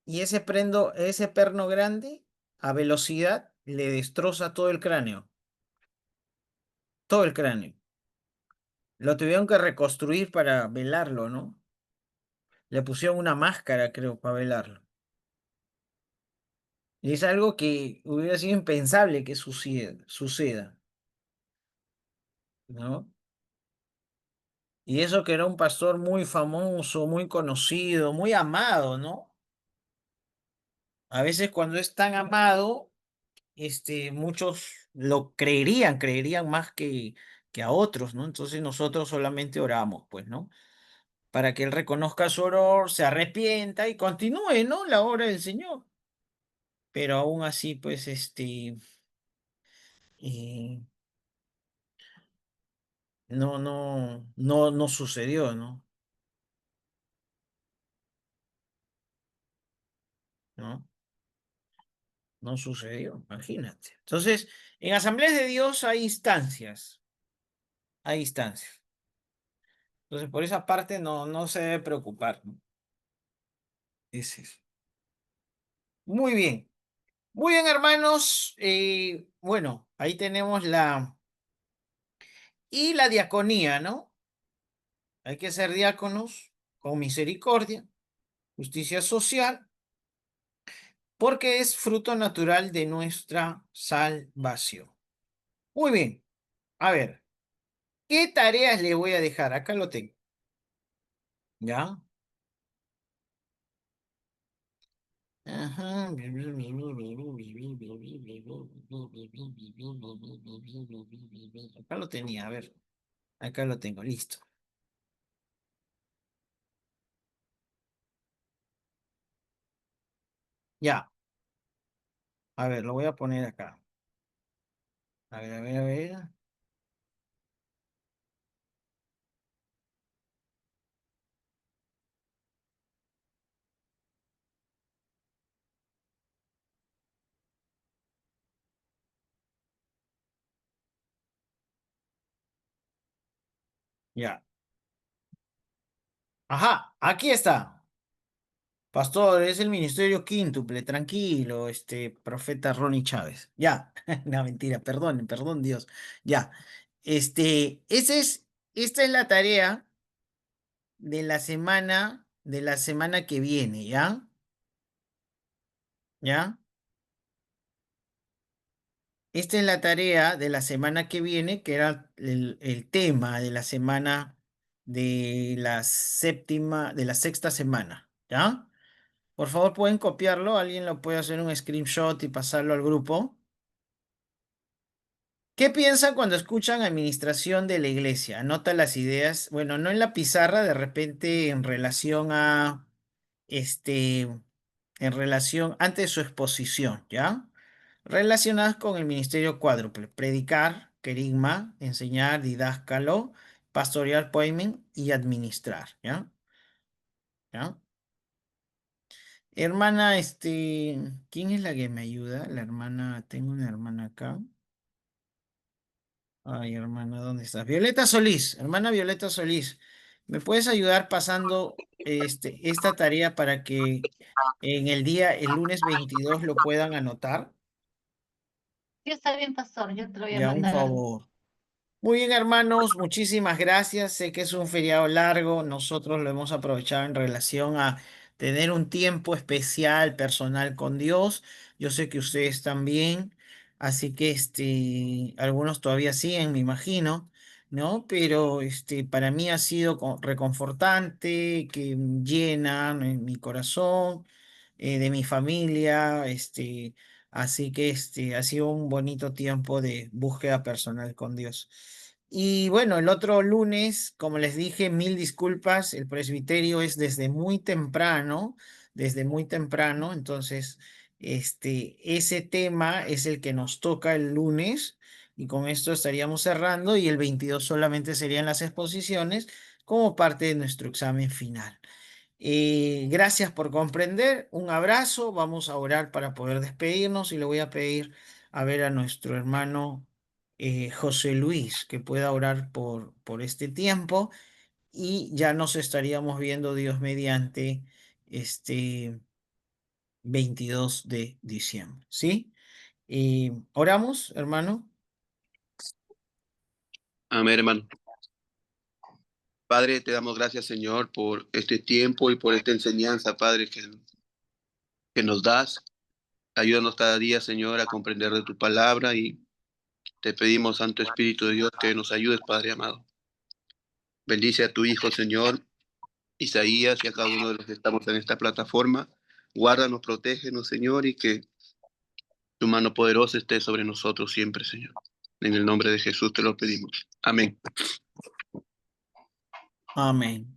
y ese perno grande a velocidad le destroza todo el cráneo. Lo tuvieron que reconstruir para velarlo, ¿no? Le pusieron una máscara, creo, para velarlo. Y es algo que hubiera sido impensable que suceda, ¿no? Y eso que era un pastor muy famoso, muy conocido, muy amado, ¿no? A veces cuando es tan amado, muchos lo creerían más que a otros, ¿no? Entonces nosotros solamente oramos, pues, ¿no? Para que él reconozca su error, se arrepienta y continúe, ¿no? La obra del Señor. Pero aún así, pues, eh, no sucedió, ¿no? ¿No? No sucedió, imagínate. Entonces, en asambleas de Dios hay instancias, hay instancias. Entonces, por esa parte no se debe preocupar, ¿no? Es eso. Muy bien. Muy bien, hermanos. Bueno, ahí tenemos la diaconía, ¿no? Hay que ser diáconos con misericordia, justicia social, porque es fruto natural de nuestra salvación. Muy bien. A ver, ¿qué tareas le voy a dejar? Acá lo tengo. ¿Ya? Ajá. Acá lo tenía, a ver. Acá lo tengo, listo. Ya. A ver, lo voy a poner acá. A ver, a ver, a ver. Ya. Ajá, aquí está. Pastor, es el ministerio quíntuple, tranquilo, profeta Ronnie Chávez. Ya, no, mentira, perdón Dios. Ya, esta es la tarea de la semana que viene, ¿ya? ¿Ya? Esta es la tarea de la semana que viene, que era el tema de la semana de la sexta semana, ¿ya? Por favor, pueden copiarlo, alguien lo puede hacer un screenshot y pasarlo al grupo. ¿Qué piensan cuando escuchan administración de la iglesia? Anota las ideas, bueno, no en la pizarra, de repente en relación a, en relación, antes de su exposición, ¿ya? Relacionadas con el ministerio cuádruple: predicar, querigma, enseñar, didáscalo, pastorear, poimen y administrar, ¿ya? ¿Ya? Hermana, ¿quién es la que me ayuda? La hermana, tengo una hermana acá. Ay, hermana, ¿dónde estás? Violeta Solís, hermana Violeta Solís, ¿me puedes ayudar pasando esta tarea para que en el lunes 22 lo puedan anotar? Sí, está bien, pastor, yo te lo voy a Ya, un mandar al... favor. Muy bien, hermanos, muchísimas gracias. Sé que es un feriado largo. Nosotros lo hemos aprovechado en relación a tener un tiempo especial, personal con Dios. Yo sé que ustedes también. Así que algunos todavía siguen, me imagino, ¿no? Pero para mí ha sido reconfortante, que llena en mi corazón, de mi familia, así que ha sido un bonito tiempo de búsqueda personal con Dios. Y bueno, el otro lunes, como les dije, mil disculpas, el presbiterio es desde muy temprano, entonces ese tema es el que nos toca el lunes y con esto estaríamos cerrando y el 22 solamente serían las exposiciones como parte de nuestro examen final. Gracias por comprender. Un abrazo. Vamos a orar para poder despedirnos y le voy a pedir a ver a nuestro hermano José Luis que pueda orar por este tiempo y ya nos estaríamos viendo Dios mediante este 22 de diciembre. ¿Sí? ¿Oramos, hermano? Amén, hermano. Padre, te damos gracias, Señor, por este tiempo y por esta enseñanza, Padre, que nos das. Ayúdanos cada día, Señor, a comprender de tu palabra y te pedimos, Santo Espíritu de Dios, que nos ayudes, Padre amado. Bendice a tu Hijo, Señor, Isaías, y a cada uno de los que estamos en esta plataforma. Guárdanos, protégenos, Señor, y que tu mano poderosa esté sobre nosotros siempre, Señor. En el nombre de Jesús te lo pedimos. Amén. Amén.